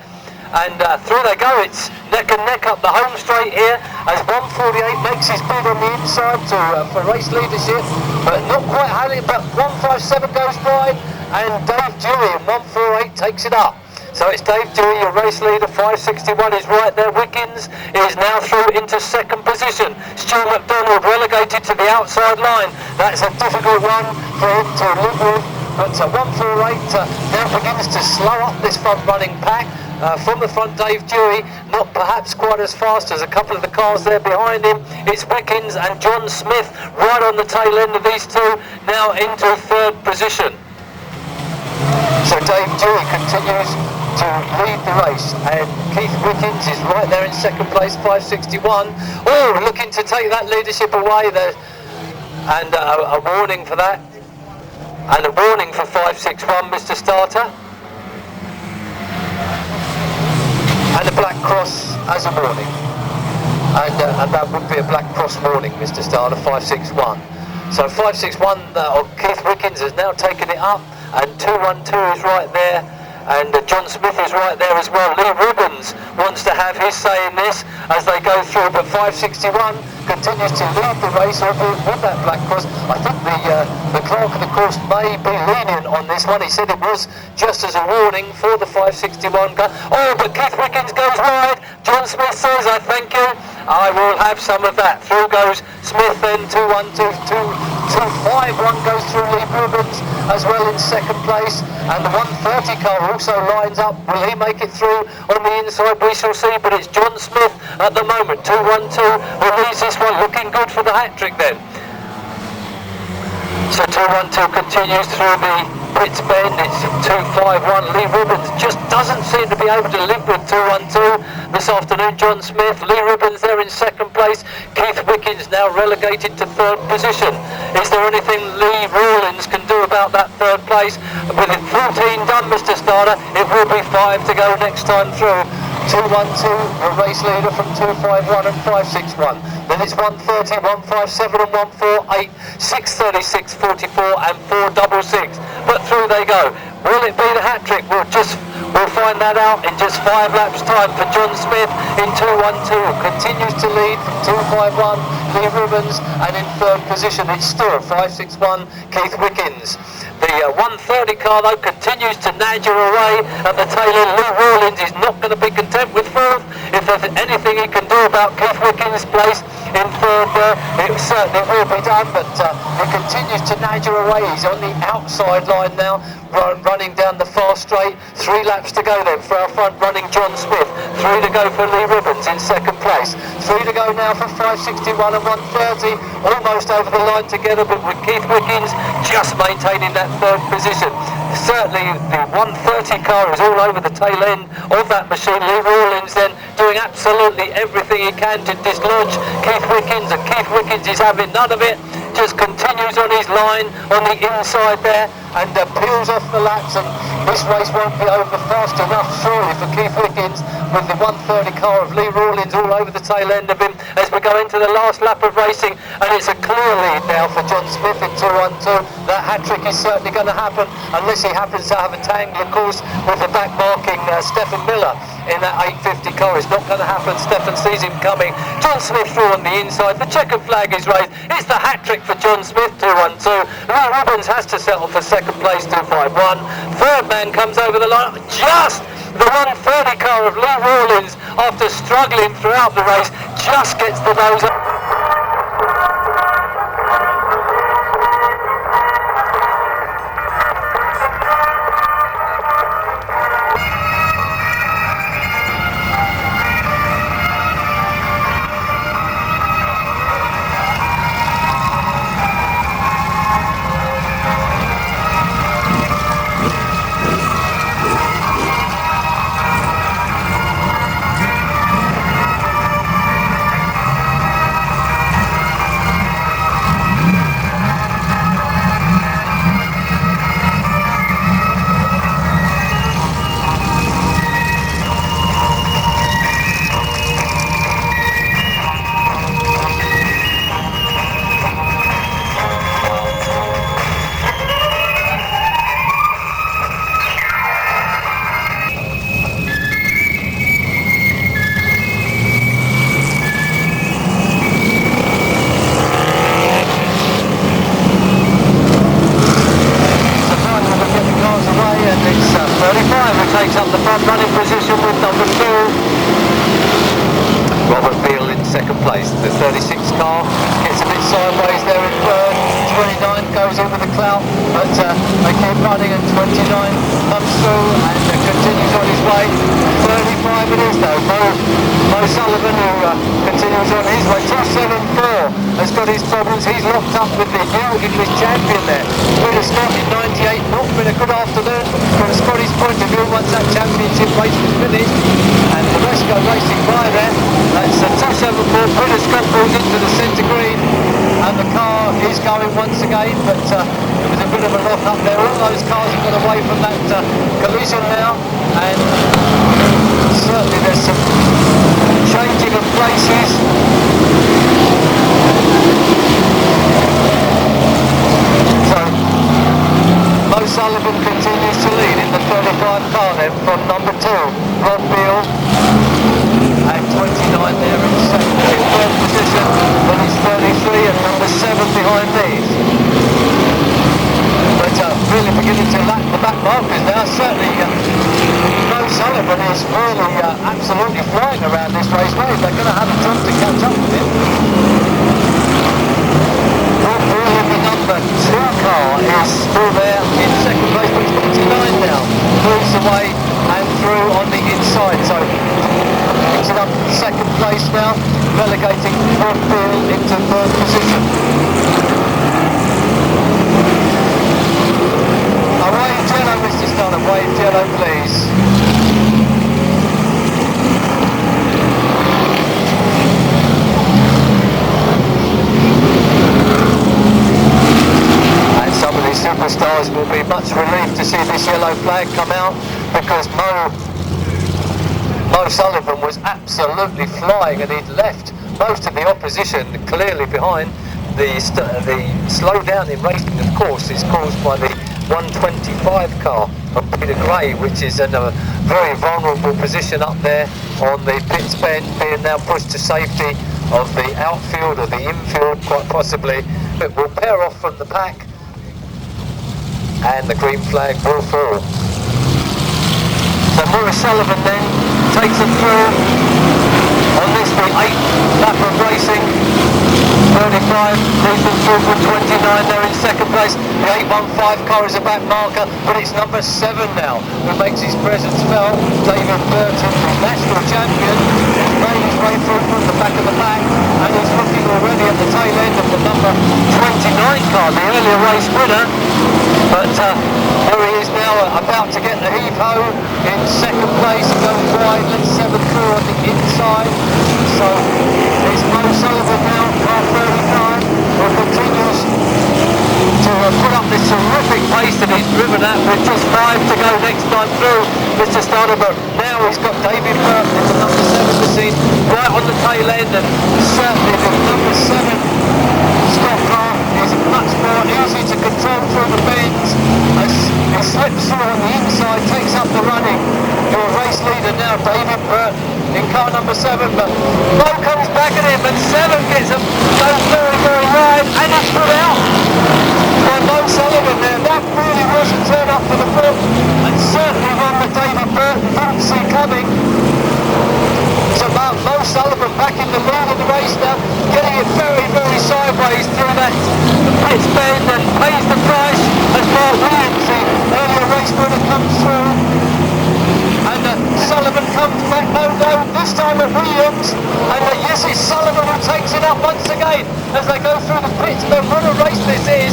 And through they go. It's neck and neck up the home straight here as 148 makes his bid on the inside for race leadership, but not quite hailing. But 157 goes wide, and Dave Dewey in 148 takes it up. So it's Dave Dewey, your race leader. 561 is right there. Wickens is now through into second position. Stuart McDonald relegated to the outside line. That's a difficult one for him to live with. But 148 now begins to slow up this front running pack. From the front, Dave Dewey, not perhaps quite as fast as a couple of the cars there behind him. It's Wickens and John Smith right on the tail end of these two, now into third position. So Dave Dewey continues to lead the race, and Keith Wickens is right there in second place, 561. Oh, looking to take that leadership away there, and a warning for that, and a warning for 561, Mr. Starter. And a black cross as a warning, and that would be a black cross warning, Mr. Starter, 561. So 561 Keith Wickens has now taken it up, and 212 is right there, and John Smith is right there as well. Lee Ribbons wants to have his say in this as they go through, but 561 continues to lead the race with that black cross. I think the clerk of the course may be lenient on this one. He said it was just as a warning for the 561 car. Oh, but Keith Wickens goes wide. John Smith says, I thank you, I will have some of that. Through goes Smith, then 212, 251 goes through Lee Ribbons as well in second place, and the 130 car also lines up. Will he make it through on the inside? We shall see, but it's John Smith at the moment. 212 will lead this one, looking good for the hat-trick then. So 212 continues through the pits bend. It's 251. Lee Ribbons just doesn't seem to be able to live with 212 this afternoon. John Smith, Lee Ribbons there in second place. Keith Wickens now relegated to third position. Is there anything Lee Rawlins can do about that third place? With it 14 done, Mr. Starter, it will be 5 to go next time through 212, the race leader from 251 and 561. Then it's 130, 157 and 148, 636, 44 and 466. But through they go. Will it be the hat trick? We'll find that out in just 5 laps time for John Smith in 212. Continues to lead from 251, Lee Ribbons, and in 3rd position it's still 561, Keith Wickens. The 130 car though continues to nudge away at the tail end. Lee Rawlins is not going to be content with 4th. If there's anything he can do about Keith Wickens' place in 3rd there, it certainly will be done, but he continues to nudge away. He's on the outside line now, running down the far straight. 3 laps to go then for our front running John Smith. 3 to go for Lee Ribbons in 2nd place. 3 to go now for 561 and 130. Almost over the line together, but with Keith Wickens just maintaining that 3rd position. Certainly the 130 car is all over the tail end of that machine. Lee Rawlins then doing absolutely everything he can to dislodge Keith Wickens, and Keith Wickens is having none of it. Just continues on his line on the inside there and peels off the laps, and this race won't be over fast enough surely for Keith Wickens, with the 130 car of Lee Rawlins all over the tail end of him as we go into the last lap of racing. And it's a clear lead now for John Smith in 212. That hat trick is certainly going to happen unless he happens to have a tangle, of course, with the back marking Stephen Miller in that 850 car. It's not going to happen. Stephen sees him coming. John Smith through on the inside. The checkered flag is raised. It's the hat trick for John Smith, 212. Lee Ribbons has to settle for 2nd place, 251. 3rd man comes over the line. Just the 130 car of Lee Rawlins, after struggling throughout the race, just gets the nose up. Takes up the front running position with number 2. Robert Beale in 2nd place. The 36 car gets a bit sideways there in 3rd. 29 goes in with the clout, but they keep running, and 29 comes through and continues on his way. 35 it is though. Mo Sullivan, who continues on his way. 274 has got his problems. He's locked up with the new English champion there. Peter Scott in 98. Not been a good afternoon from Scotty's point of view once that championship race was finished, and the rest go racing by there. That's a 274. Peter Scott pulls into the centre green, and the car is going once again, but there was a bit of a lock up there. All those cars have got away from that collision now, and certainly there's some changing of places. So Mo Sullivan continues to lead in the 35 car then from number 2, Rob Beale, and 29 there in 3rd position, then he's 33 and number 7 behind these. But really beginning to lack the back markers now. Certainly Mo Sullivan is really absolutely flying around this raceway. They're going to have a job to catch up with him. Rob Beale in the number 2 car is still there in 2nd place, but he's 29 now. Moves away and through on the inside, so picks it up in 2nd place now, relegating Rob Beale into 3rd position. A wave yellow, Mr. Stunner, wave yellow please. And some of these superstars will be much relieved to see this yellow flag come out, because Mo Mo Sullivan was absolutely flying, and he'd left most of the opposition clearly behind. The slowdown in racing, of course, is caused by the 125 car of Peter Gray, which is in a very vulnerable position up there on the pits bend, being now pushed to safety of the outfield or the infield, quite possibly. It will pair off from the pack, and the green flag will fall. So Maurice Sullivan then takes it through on this, the 8th lap of racing. 35, cruising through from 29 there in second place. The 815 car is a back marker, but it's number 7 now who makes his presence felt. David Burton, the national champion, made his way through from the back of the pack, and he's looking already at the tail end of the number 29 car, the earlier race winner. But here he is now, about to get the heave-ho in second place. He goes wide, lets 7 through on the inside. So it's Mo Sullivan now, car 35, who continues to put up this terrific pace that he's driven at with just 5 to go next time through, Mr. Stoddard. But now he's got David Burton into number 7 machine right on the tail end, and certainly the number 7 stock car is much more easy to control through the bends. As he slips through on the inside, takes up the running. Your race leader now, David Burton, in car number 7, but Mo comes back at him, and 7 gets him, goes very, very wide, and it's put out by Mo Sullivan there. That really was a turn up for the foot, and certainly one that David Burton didn't see coming. So Mo Sullivan back in the lead of the race now, getting it very, very sideways through that pits bend, and pays the price as Mark Williams, the earlier race winner, comes through. And Sullivan comes back, no, this time at Williams, and yes, it's Sullivan who takes it up once again as they go through the pits. But what a race this is,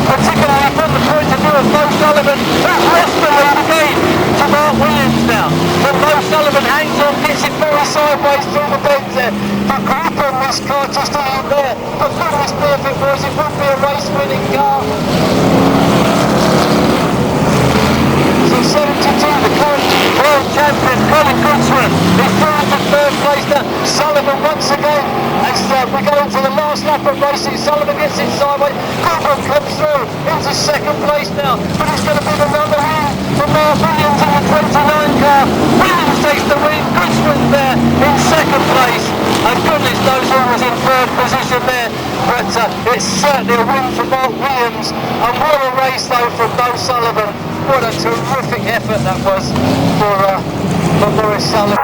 particularly from the point of view of Mo Sullivan, who's lost the lead again to Mark Williams now. But Mo Sullivan hangs on, gets it very sideways through the bends there. The grip on this car just isn't there. But goodness me, if it was, it would be a race-winning car. So 72, the current world champion, Colin Goodsworth, is through to third place now. Sullivan once again, as we go into the last lap of racing, Sullivan gets it sideways, Goodwin comes through into second place now, but it's going to be another win for Mark Williams in the 29 car. Williams takes the win, Goodsworth there in second place, and goodness knows who was in third position there, but it's certainly a win for Mark Williams, and what a race though from Mo Sullivan. What a terrific effort that was for Maurice Sullivan.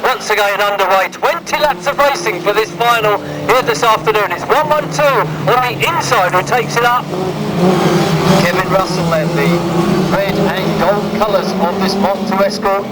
Once again underway, 20 laps of racing for this final here this afternoon. It's 112 on the inside who takes it up. Kevin Russell and the red and gold colours of this Mont 2 Escort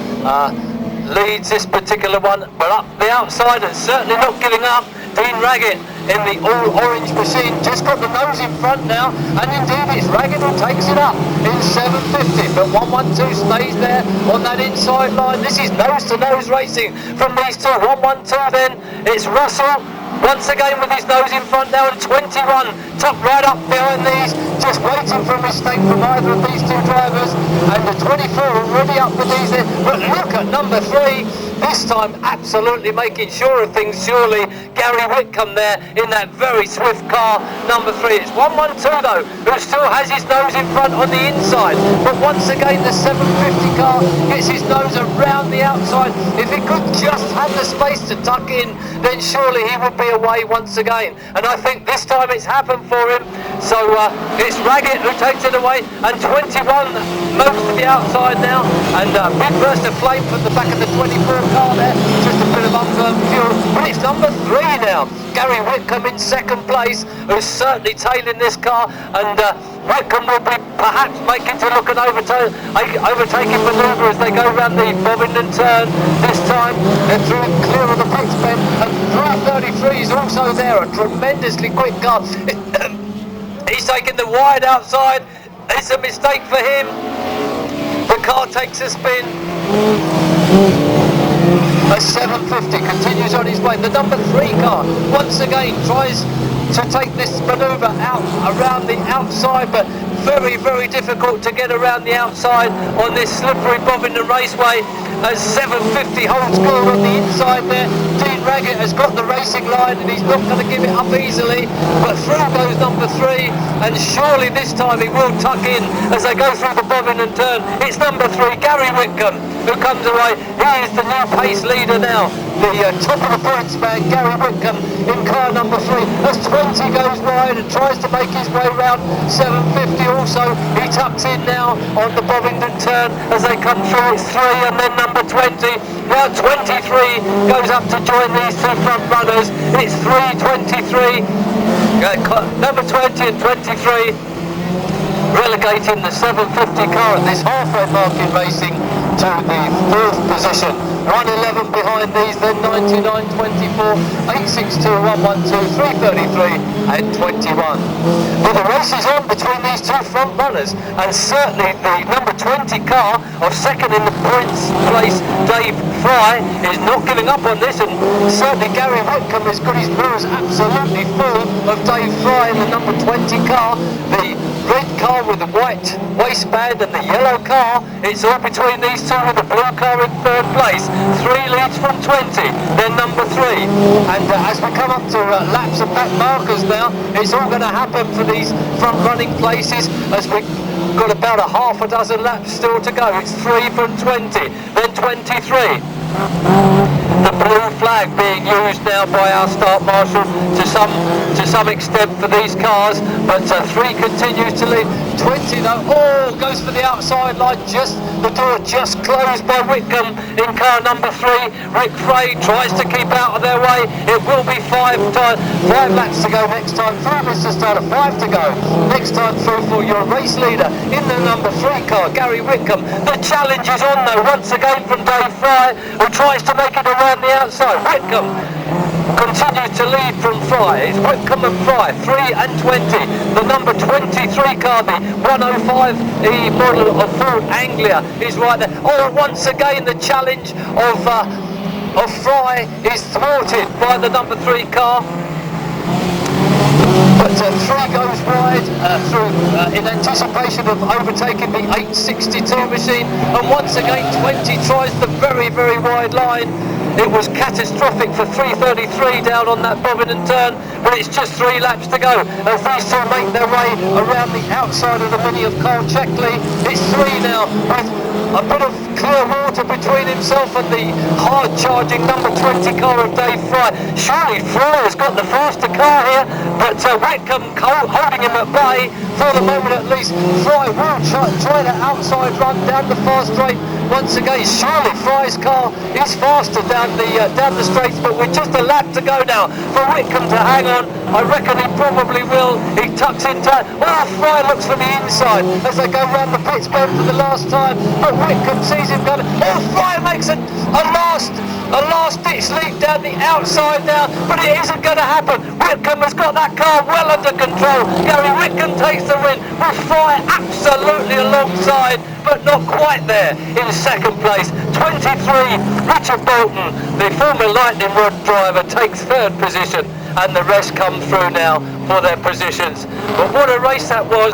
leads this particular one, but up the outside and certainly not giving up. Dean Raggett in the all-orange machine, just got the nose in front now, and indeed it's Raggett who takes it up in 750, but 112 stays there on that inside line. This is nose-to-nose racing from these two. 112 then, it's Russell, once again with his nose in front now, and 21 tucked right up behind these, just waiting for a mistake from either of these two drivers, and the 24 already up with these there. But look at number 3, this time absolutely making sure of things. Surely Gary Whitcomb there in that very swift car, number 3. It's 112 though, who still has his nose in front on the inside, but once again the 750 car gets his nose around the outside. If he could just have the space to tuck in, then surely he would be away once again, and I think this time it's happened for him. So it's Raggett who takes it away, and 21 moves to the outside now, and a big burst of flame from the back of the 24 car there, just a bit of unburned fuel. But it's number 3 now, Gary Whitcomb in second place, who's certainly tailing this car, and Whitcomb will be perhaps making to look an overtaking manoeuvre as they go around the Bovingdon turn. This time they're through clear of the pit pen, and 333 is also there, a tremendously quick car. He's taking the wide outside. It's a mistake for him. The car takes a spin. A 750 continues on his way. The number 3 car once again tries to take this manoeuvre out around the outside, but very, very difficult to get around the outside on this slippery Bovingdon Raceway, as 750 holds good on the inside there. Dean Raggett has got the racing line and he's not going to give it up easily, but through goes number 3, and surely this time he will tuck in as they go through the Bovingdon turn. It's number 3, Gary Whitcomb, who comes away. He is the new pace leader now. The top of the points man, Gary Whitcomb, in car number 3. As 20 goes wide and tries to make his way round 750 also. He tucks in now on the Bovingdon turn as they come through. It's 3 and then number 20. Now 23 goes up to join these two front runners. It's 3:23. Number 20 and 23 relegating the 750 car at this halfway mark in racing to the 4th position. 111 behind these, then 99, 24, 862, 112, 333 and 21. Well, the race is on between these two front runners, and certainly the number 20 car of second in the points place, Dave Fry, is not giving up on this, and certainly Gary Whitcomb has got his mirrors absolutely full of Dave Fry in the number 20 car. The red car with the white waistband and the yellow car, it's all between these two, with the blue car in 3rd place. 3 leads from 20, then number 3. And as we come up to laps and back markers now, it's all going to happen for these front running places, as we've got about a half a dozen laps still to go. It's 3 from 20, then 23. The blue flag being used now by our start marshal to some extent for these cars, but 3 continues to lead. 20 though, goes for the outside line, just the door just closed by Whitcomb in car number 3. Rick Frey tries to keep out of their way. It will be 5 laps to go next time through, Mr. Starter, 5 to go next time through for your race leader in the number 3 car, Gary Whitcomb. The challenge is on though, once again from Dave Fry, who tries to make it around the outside. Whitcomb continues to lead from Fry. It's Whitcomb and Fry, 3 and 20. The number 23 car, the 105E model of Ford Anglia, is right there. Oh, once again the challenge of Fry is thwarted by the number 3 car. But 3 goes wide in anticipation of overtaking the 862 machine, and once again 20 tries the very, very wide line. It was catastrophic for 333 down on that Bovingdon turn, but it's just 3 laps to go as these two make their way around the outside of the Mini of Carl Checkley. It's 3 now, with a bit of clear water between himself and the hard-charging number 20 car of Dave Fry. Surely Fry has got the faster car here, but Whitcomb holding him at bay for the moment at least. Fry will try that outside run down the fast straight once again. Surely Fry's car is faster down the straights, but with just a lap to go now for Whitcomb to hang on. I reckon he probably will. He tucks into. Oh, Fry looks from the inside as they go round the pits bend for the last time, but Whitcomb sees him going. Oh, Fry makes a last ditch leap down the outside now, but it isn't going to happen. Whitcomb has got that car well under control. Gary Whitcomb takes the win with Fry absolutely alongside, but not quite there in second place. 23, Richard Bolton, the former Lightning Rod driver, takes 3rd position. and the rest come through now for their positions. But what a race that was.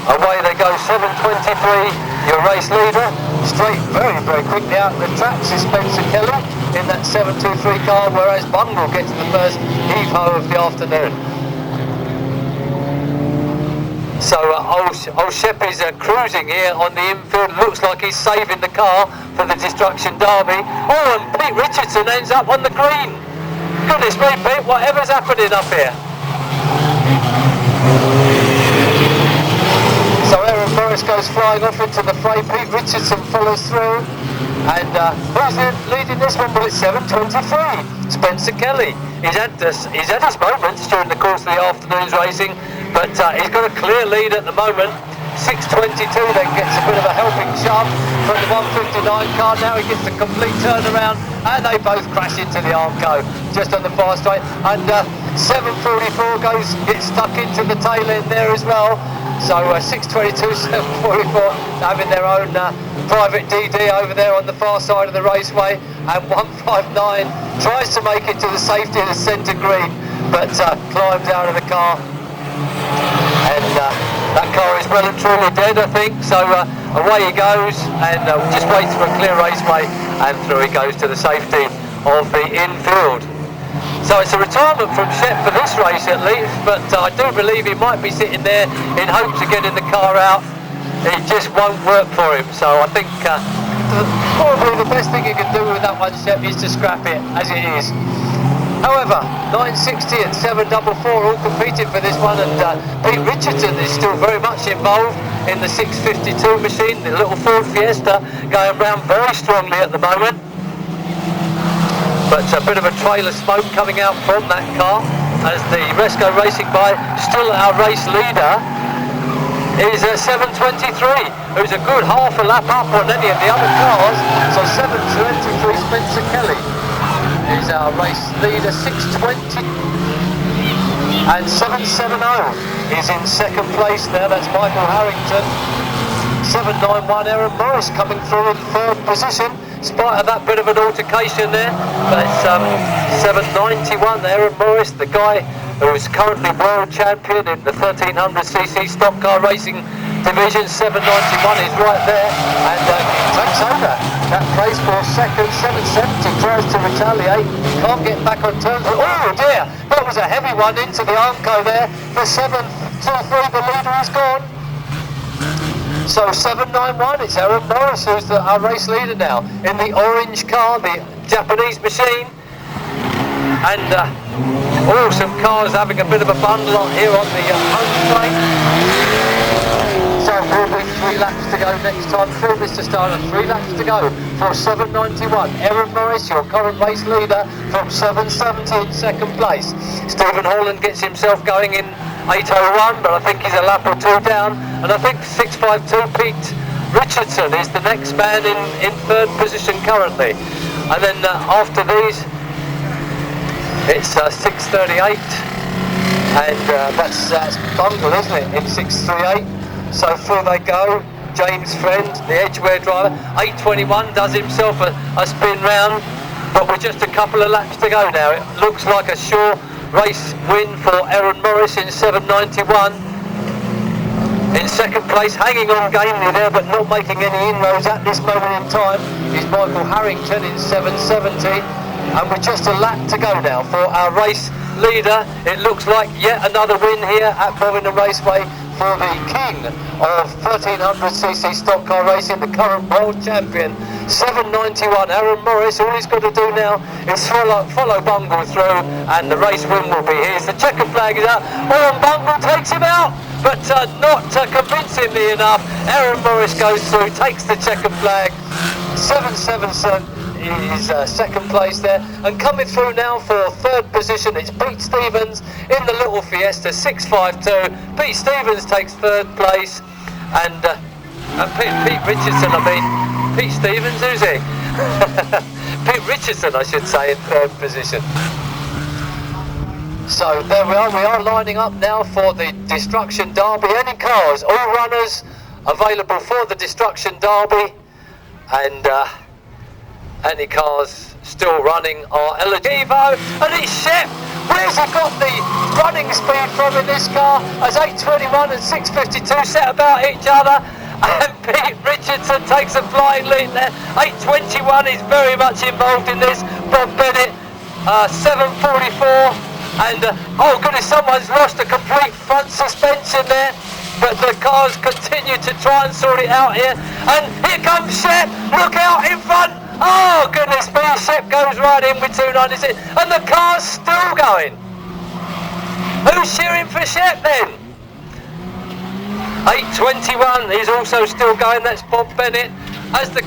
Away they go, 7:23, your race leader, straight very quickly out of the tracks is Spencer Kelly in that 723 car, whereas Bungle gets the first heave-ho of the afternoon. So old Sheppy's cruising here on the infield, looks like he's saving the car for the Destruction Derby. Oh, and Pete Richardson ends up on the green. Goodness me, Pete, whatever's happening up here? So Aaron Morris goes flying off into the fray. Pete Richardson follows through. And who's leading this one? Well, it's 7:23. Spencer Kelly. He's had his moments during the course of the afternoon's racing, but he's got a clear lead at the moment. 6:22 then gets a bit of a helping shove from the 159 car. Now he gets a complete turnaround, and they both crash into the Armco just on the far straight. And 7:44 gets stuck into the tail end there as well. So 6:22, 7:44 having their own private DD over there on the far side of the raceway, and 159 tries to make it to the safety of the centre green, but climbs out of the car, and that car is well and truly dead, I think. So away he goes, and just waits for a clear raceway, and through he goes to the safety of the infield. So it's a retirement from Shep for this race at least, but I do believe he might be sitting there in hopes of getting the car out. It just won't work for him, so I think probably the best thing you can do with that one, Shep, is to scrap it as it is. However, 960 and 744 all competing for this one, and Pete Richardson is still very much involved in the 652 machine, the little Ford Fiesta, going round very strongly at the moment. But a bit of a trail of smoke coming out from that car as the rest go racing by. Still our race leader is 7:23, who's a good half a lap up on any of the other cars. So 7:23 Spencer Kelly is our race leader. 6:20 and 7:70 is in second place now. That's Michael Harrington. 7:91 Aaron Morris coming through in third position, in spite of that bit of an altercation there. But it's 7:91 Aaron Morris, the guy who is currently world champion in the 1300cc stock car racing division. 7:91 is right there, and takes over that place for second. 7:70 tries to retaliate, can't get back on turns. Oh dear, that was a heavy one into the Armco there. For 7:23 the leader is gone. So 7:91, it's Aaron Morris who's our race leader now in the orange car, the Japanese machine. And some cars having a bit of a bundle on here on the home straight. So we'll be 3 laps to go next time through, Mr. Starner. 3 laps to go for 7:91. Aaron Morris, your current race leader, from 7:70 in second place. Stephen Holland gets himself going in 8:01, but I think he's a lap or 2 down. And I think 6:52 Pete Richardson is the next man in third position currently. And then after these, it's 6:38, and that's Bungle, isn't it, in 6:38. So through they go. James Friend, the Edgeware driver, 8:21, does himself a spin round, but we're just a couple of laps to go now. It looks like a sure race win for Aaron Morris in 7:91. In second place, hanging on gamely there, but not making any inroads at this moment in time, is Michael Harrington in 7:70. And we're just a lap to go now for our race leader. It looks like yet another win here at Bovingdon Raceway for the king of 1300cc stock car racing, the current world champion, 791. Aaron Morris, all he's got to do now is follow Bungle through, and the race win will be his. The checker flag is out. Oh, and Bungle takes him out, but not convincingly enough. Aaron Morris goes through, takes the checker flag. 777 is second place there, and coming through now for third position it's Pete Stevens in the little Fiesta 652. Pete Stevens takes third place, and Pete Richardson, Pete Stevens, who's he? Pete Richardson, I should say, in third position. So there we are lining up now for the Destruction Derby. Any cars, all runners available for the Destruction Derby, and any cars still running are eligible. And it's Shep. Where's he got the running speed from in this car? As 821 and 652 set about each other. And Pete Richardson takes a flying lead there. 821 is very much involved in this. Bob Bennett, 744. And oh goodness, someone's lost a complete front suspension there. But the cars continue to try and sort it out here. And here comes Shep. Look out in front. Oh goodness me, Shep goes right in with 296, and the car's still going. Who's cheering for Shep then? 821 is also still going, that's Bob Bennett. As the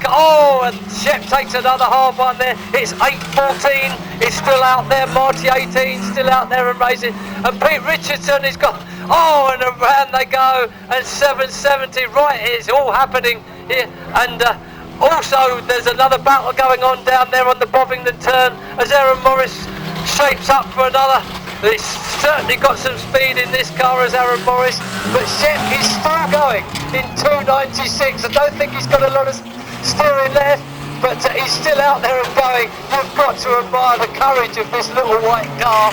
and Shep takes another hard one there. It's 814, it's still out there. Marty 18 still out there and racing. And Pete Richardson has got, and around they go. And 770, right, it's all happening here. And also, there's another battle going on down there on the Bovingdon turn as Aaron Morris shapes up for another. It's certainly got some speed in this car as Aaron Morris, but Shep is still going in 296. I don't think he's got a lot of steering left, but he's still out there and going. You've got to admire the courage of this little white car.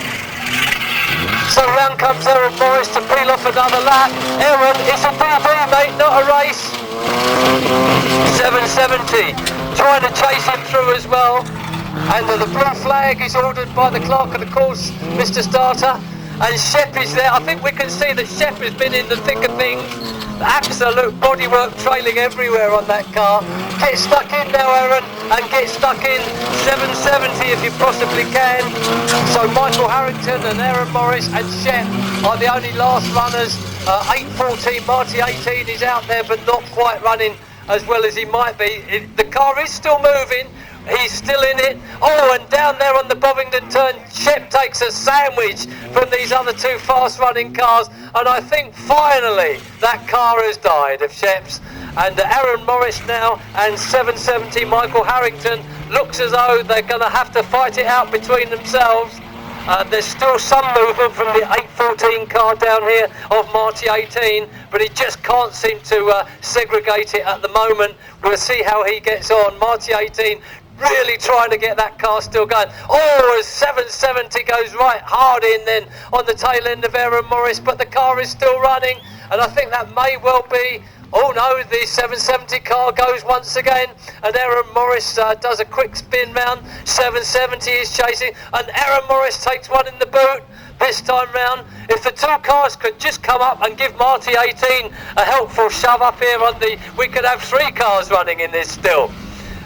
So round comes Aaron Morris to peel off another lap. Aaron, it's a BB, mate, not a race. 770, trying to chase him through as well. And the blue flag is ordered by the clerk of the course, Mr. Starter. And Shep is there. I think we can see that Shep has been in the thick of things. Absolute bodywork trailing everywhere on that car. Get stuck in now, Aaron, and get stuck in 770 if you possibly can. So Michael Harrington and Aaron Morris and Shep are the only last runners. 814, Marty 18 is out there but not quite running as well as he might be. The car is still moving. He's still in it. Oh, and down there on the Bovingdon turn, Shep takes a sandwich from these other two fast-running cars, and I think finally that car has died of Shep's. And Aaron Morris now and 770 Michael Harrington looks as though they're going to have to fight it out between themselves. There's still some movement from the 814 car down here of Marty 18, but he just can't seem to segregate it at the moment. We'll see how he gets on. Marty 18 really trying to get that car still going. Oh, as 770 goes right hard in then on the tail end of Aaron Morris, but the car is still running, and I think that may well be. Oh no, the 770 car goes once again, and Aaron Morris does a quick spin round. 770 is chasing, and Aaron Morris takes one in the boot this time round. If the two cars could just come up and give Marty 18 a helpful shove up here on we could have three cars running in this still.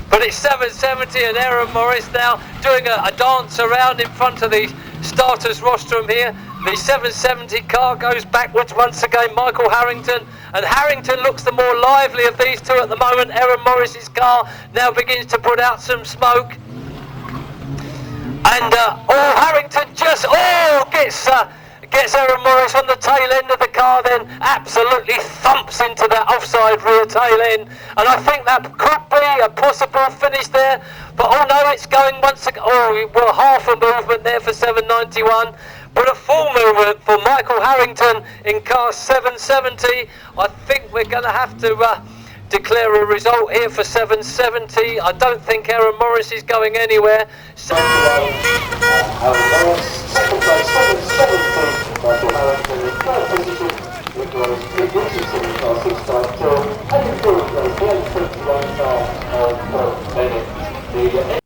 But it's 770 and Aaron Morris now doing a dance around in front of the starters rostrum here. The 770 car goes backwards once again, Michael Harrington, and Harrington looks the more lively of these two at the moment. Aaron Morris's car now begins to put out some smoke. And Harrington just gets Aaron Morris on the tail end of the car, then absolutely thumps into that offside rear tail end. And I think that could be a possible finish there. But oh no, it's going once again. Oh, well, half a movement there for 791. But a full movement for Michael Harrington in car 770. I think we're going to have to declare a result here for 770. I don't think Aaron Morris is going anywhere. Aaron Morris, second place, 770. Michael Harrington in third position. Nicholas Richardson in car 652. And in fourth place, the 821 car of Bob Bennett. The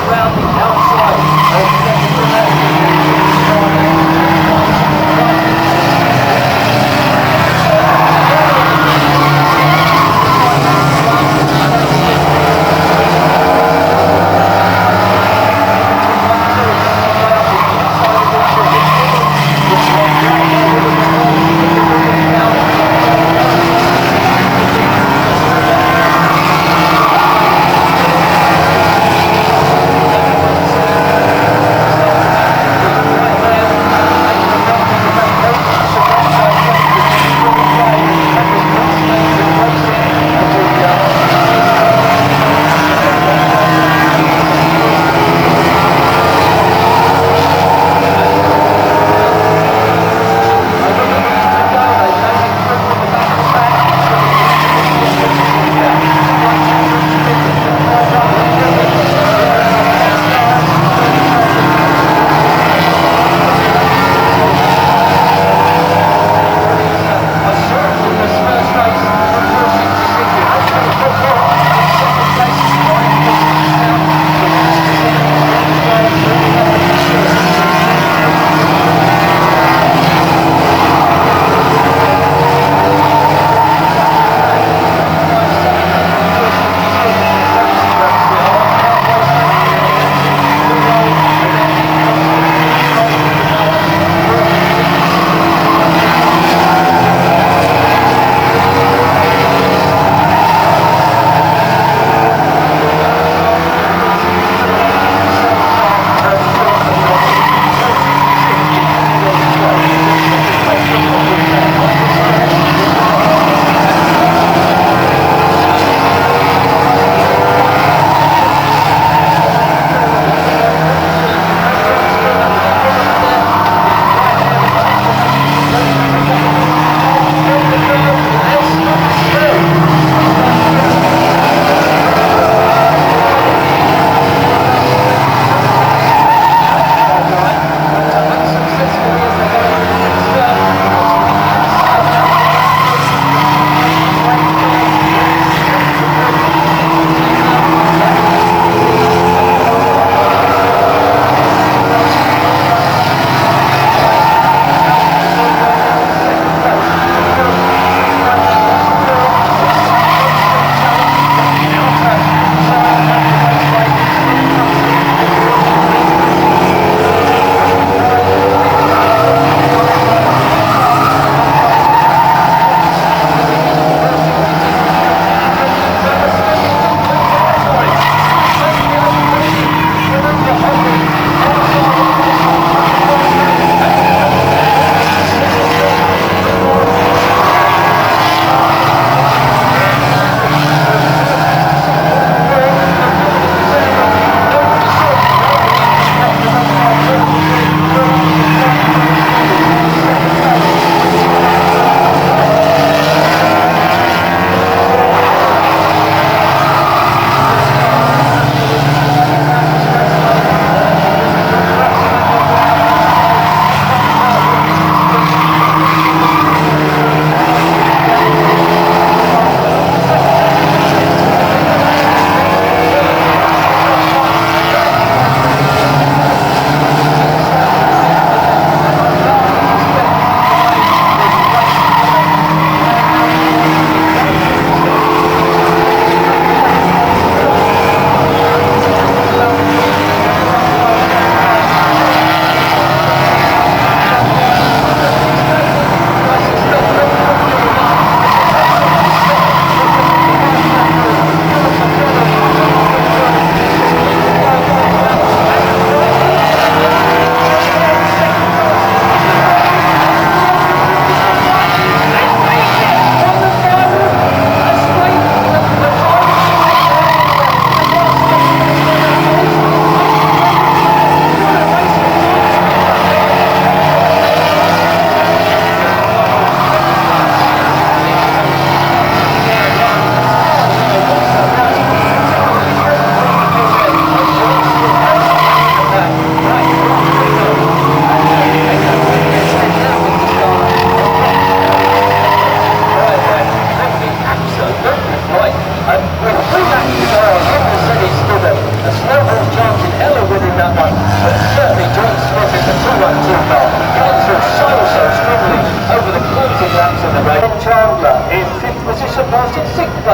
Around the outside,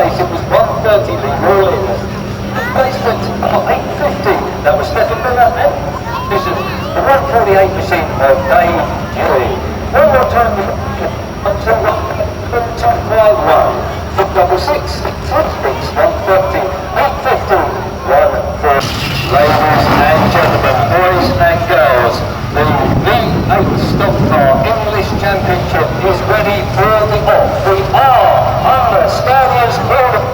place, it was 1:30 Lee Rawlins. Placement 8:50, that was Stephen Miller, and this is the 1:48 machine of Dave Dewey. One more time until the top wild one. Book double 6, 6 beats 1:30, 8:50, 1 for ladies and gentlemen, boys and girls. The V8 Stock Car English Championship is ready for the off. We are under Scalia's World.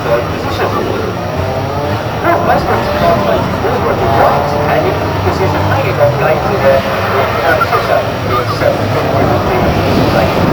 third position. Now, most of the car places already right, and this is hanging on gate to the footer who is 7th with the lane.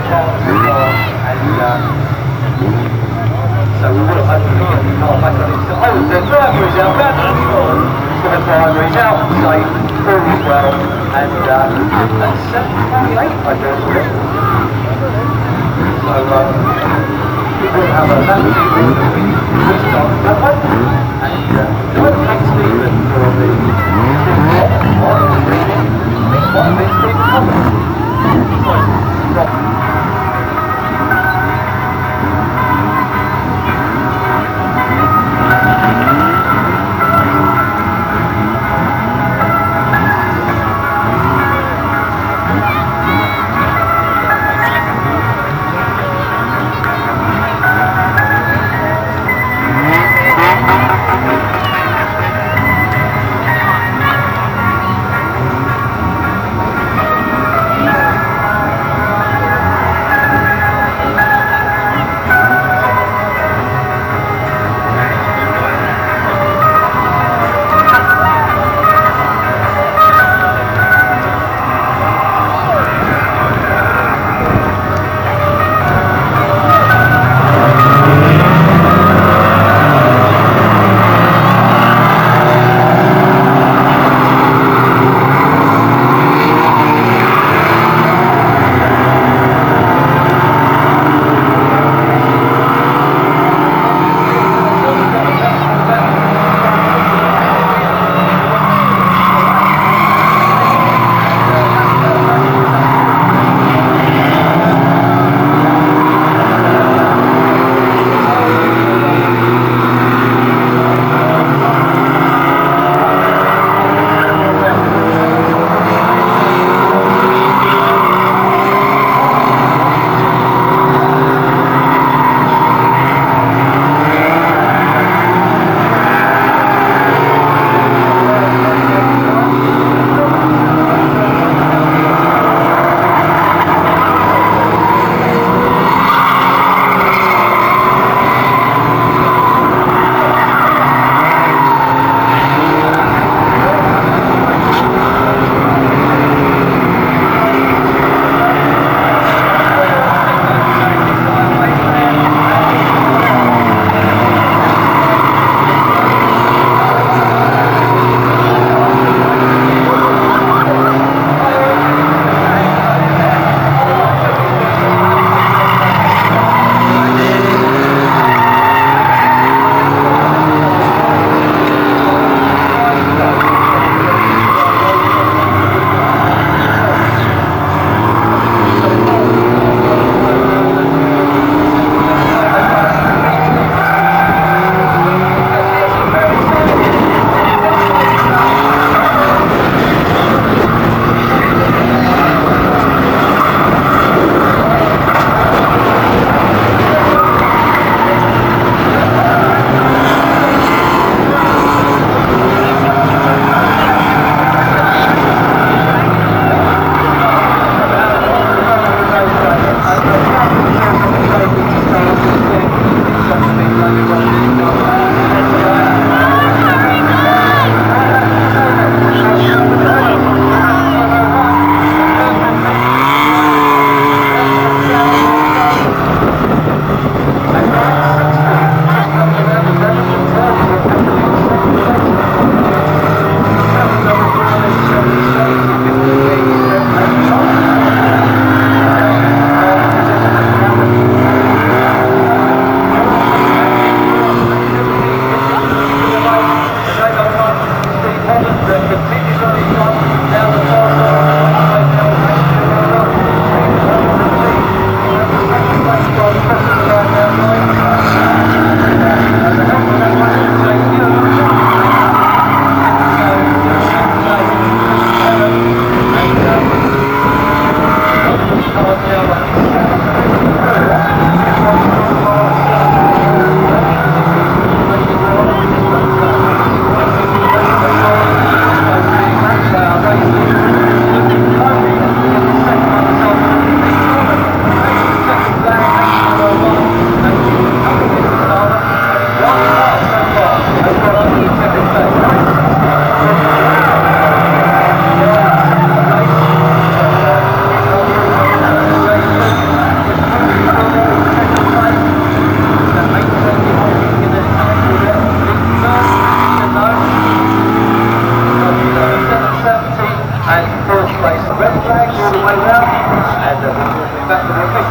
park the car, and so we will hopefully get the car back on its. Oh, the driver is out, round the floor. So the driver is out safe, all is well, and that's 7:48, I guess. So we will have a lap sequence that we start that way, and thanks Stephen for the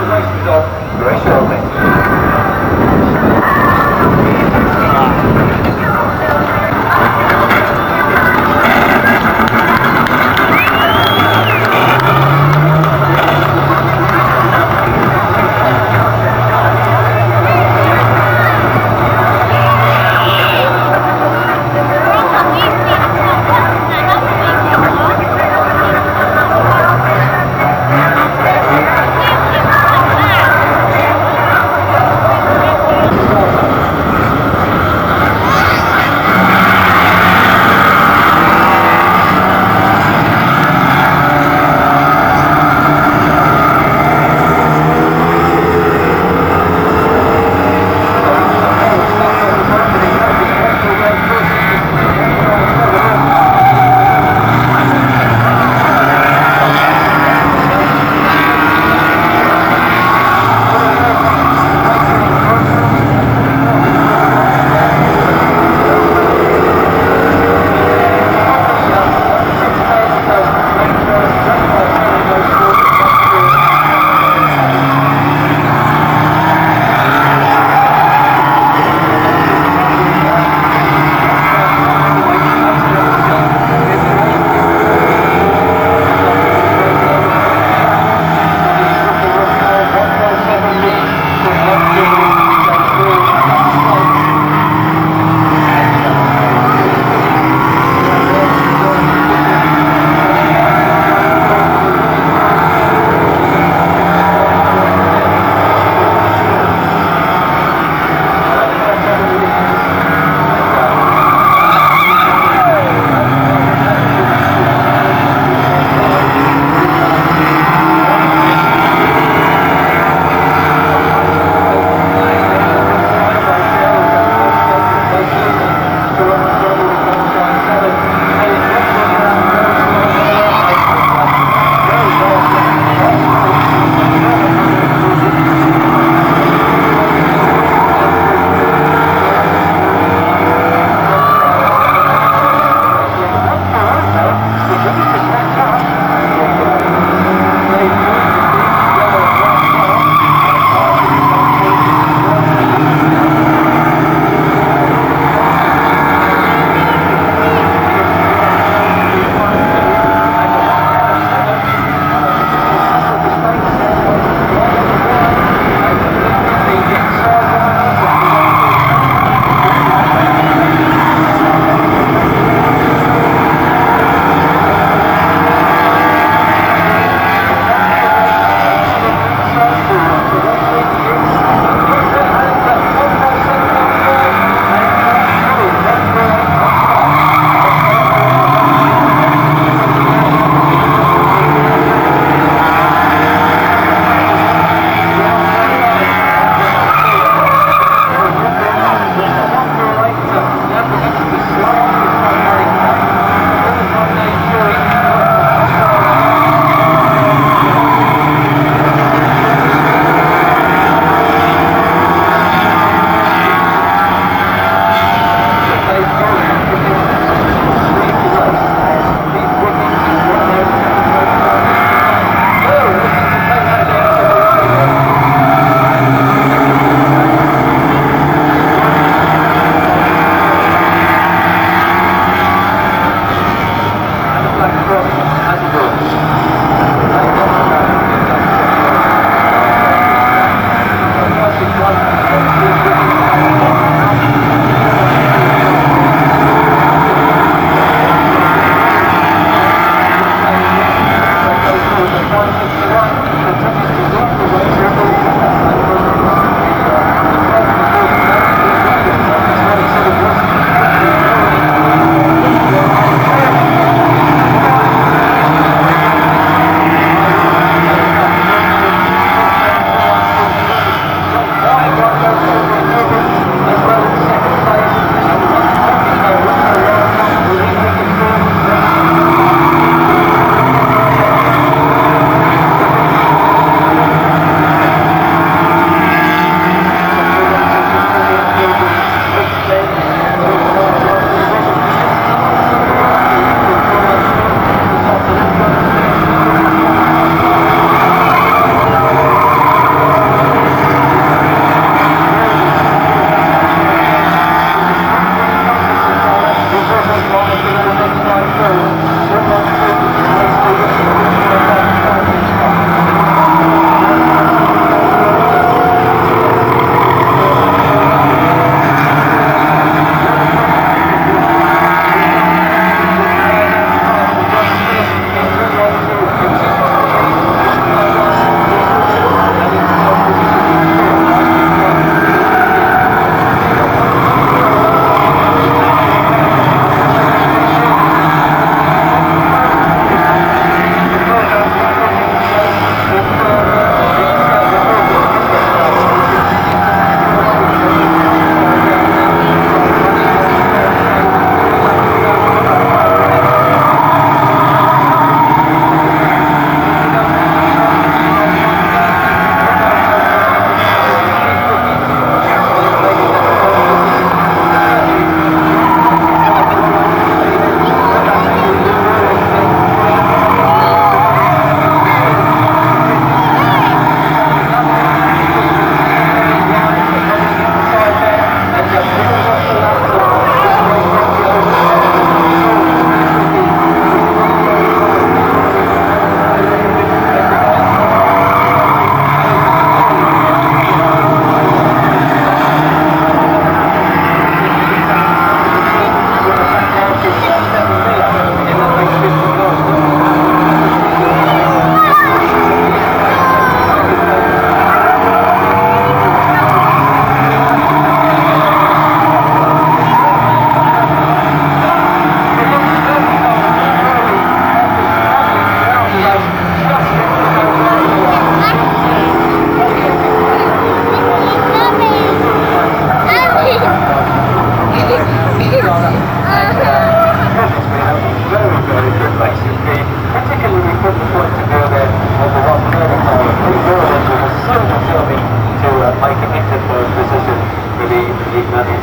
the race result very shortly.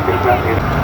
speed champion.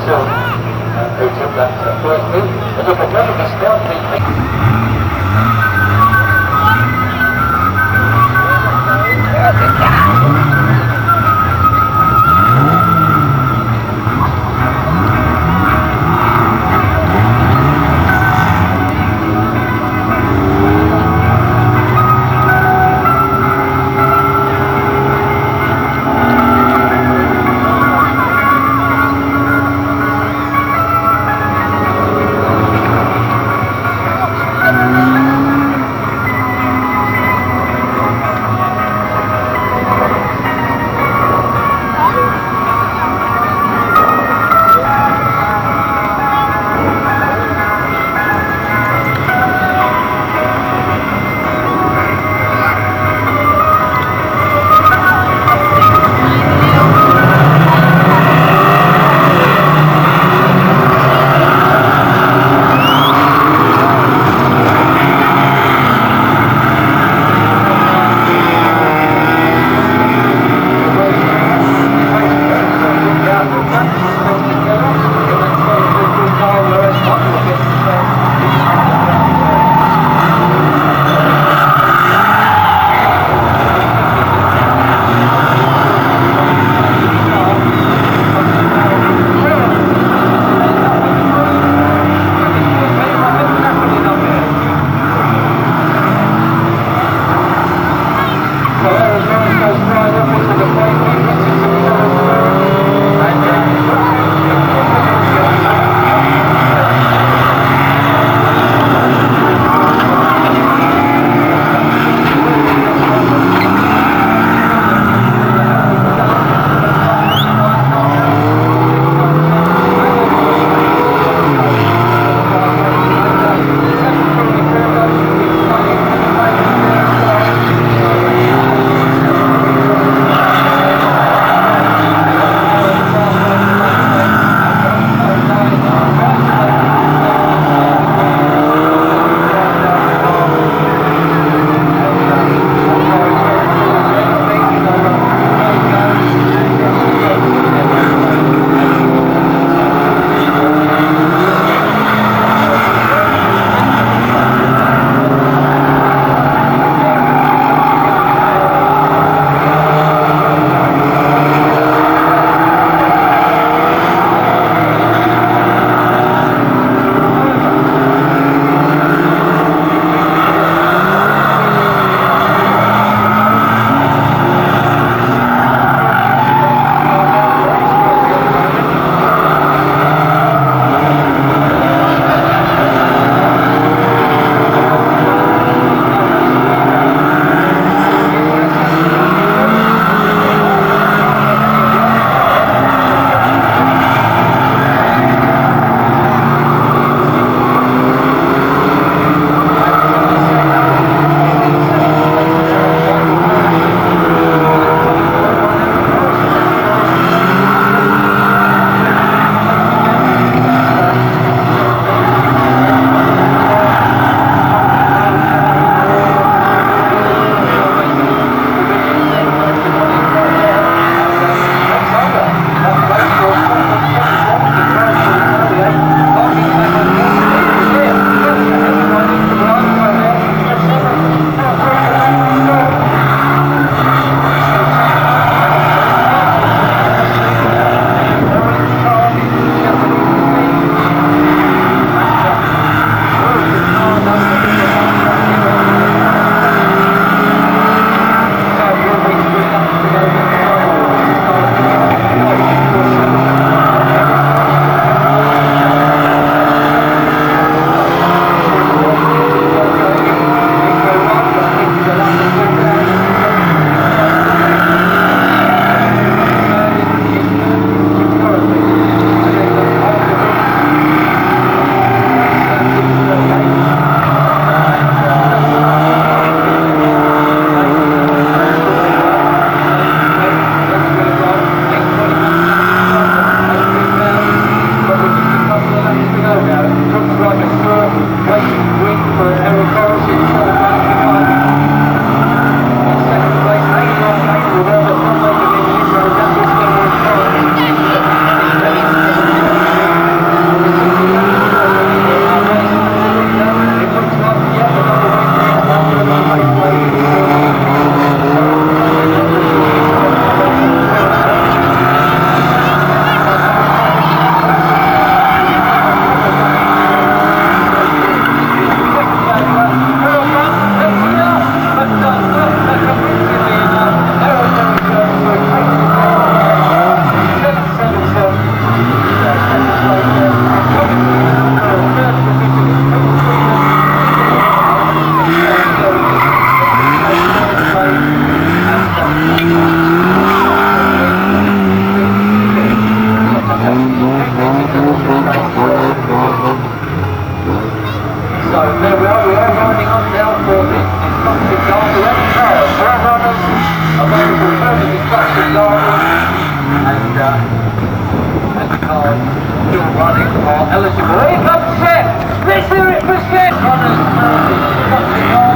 Sean, who took that first move. And look, another discount. So there we are riding on now for the Destructive Garden. 11 cars, 4 runners available for the Destructive Garden, and the cars still running are eligible. Here comes Seth! Let's hear it for Seth! Runners for the Destructive Garden.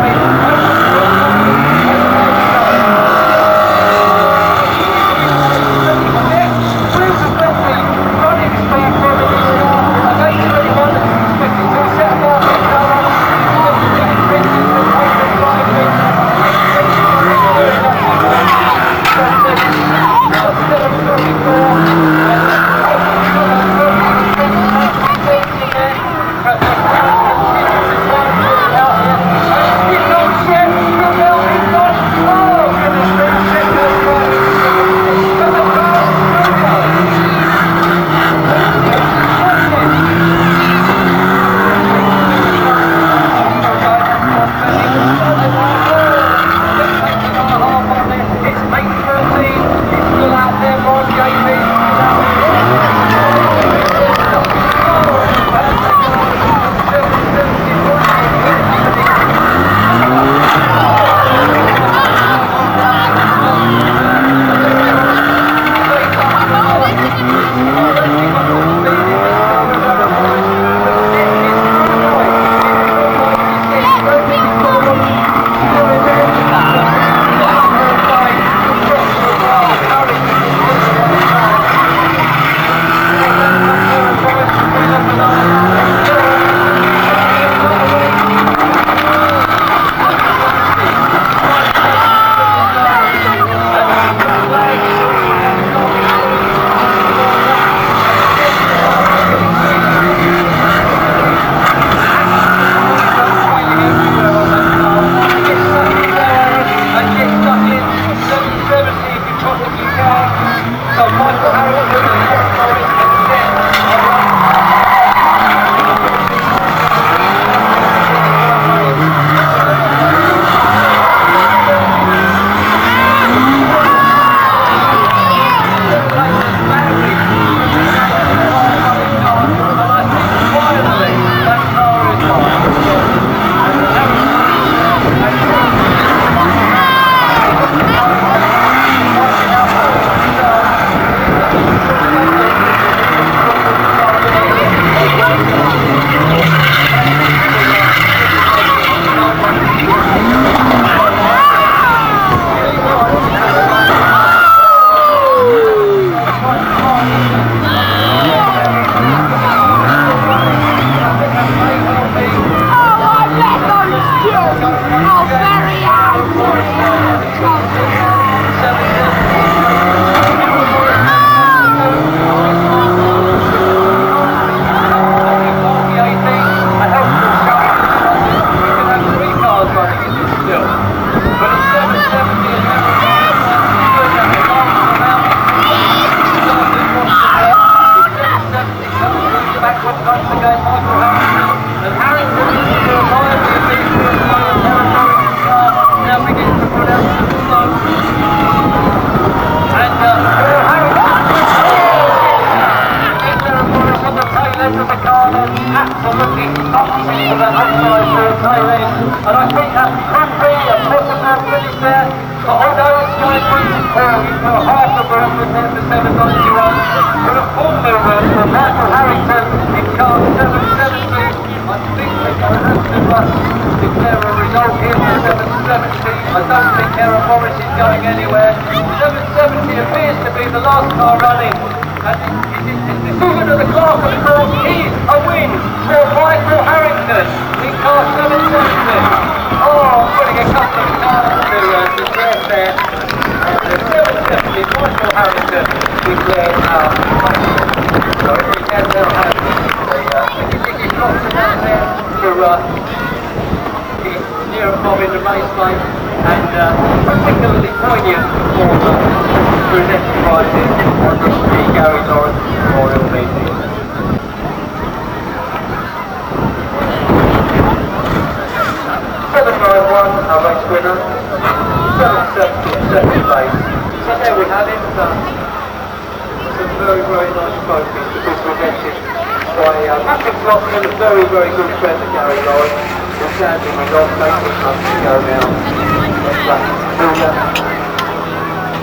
Near Bovingdon Raceway, and particularly poignant for presenting prizes on this Gary Lawrence Memorial meeting. Our race winner, 770 second place. So there we have it. Some very, very nice trophy to be presented by Patrick Blockman, a very, very good friend of Gary Lawrence. And sadly, we've got 18 months to go now.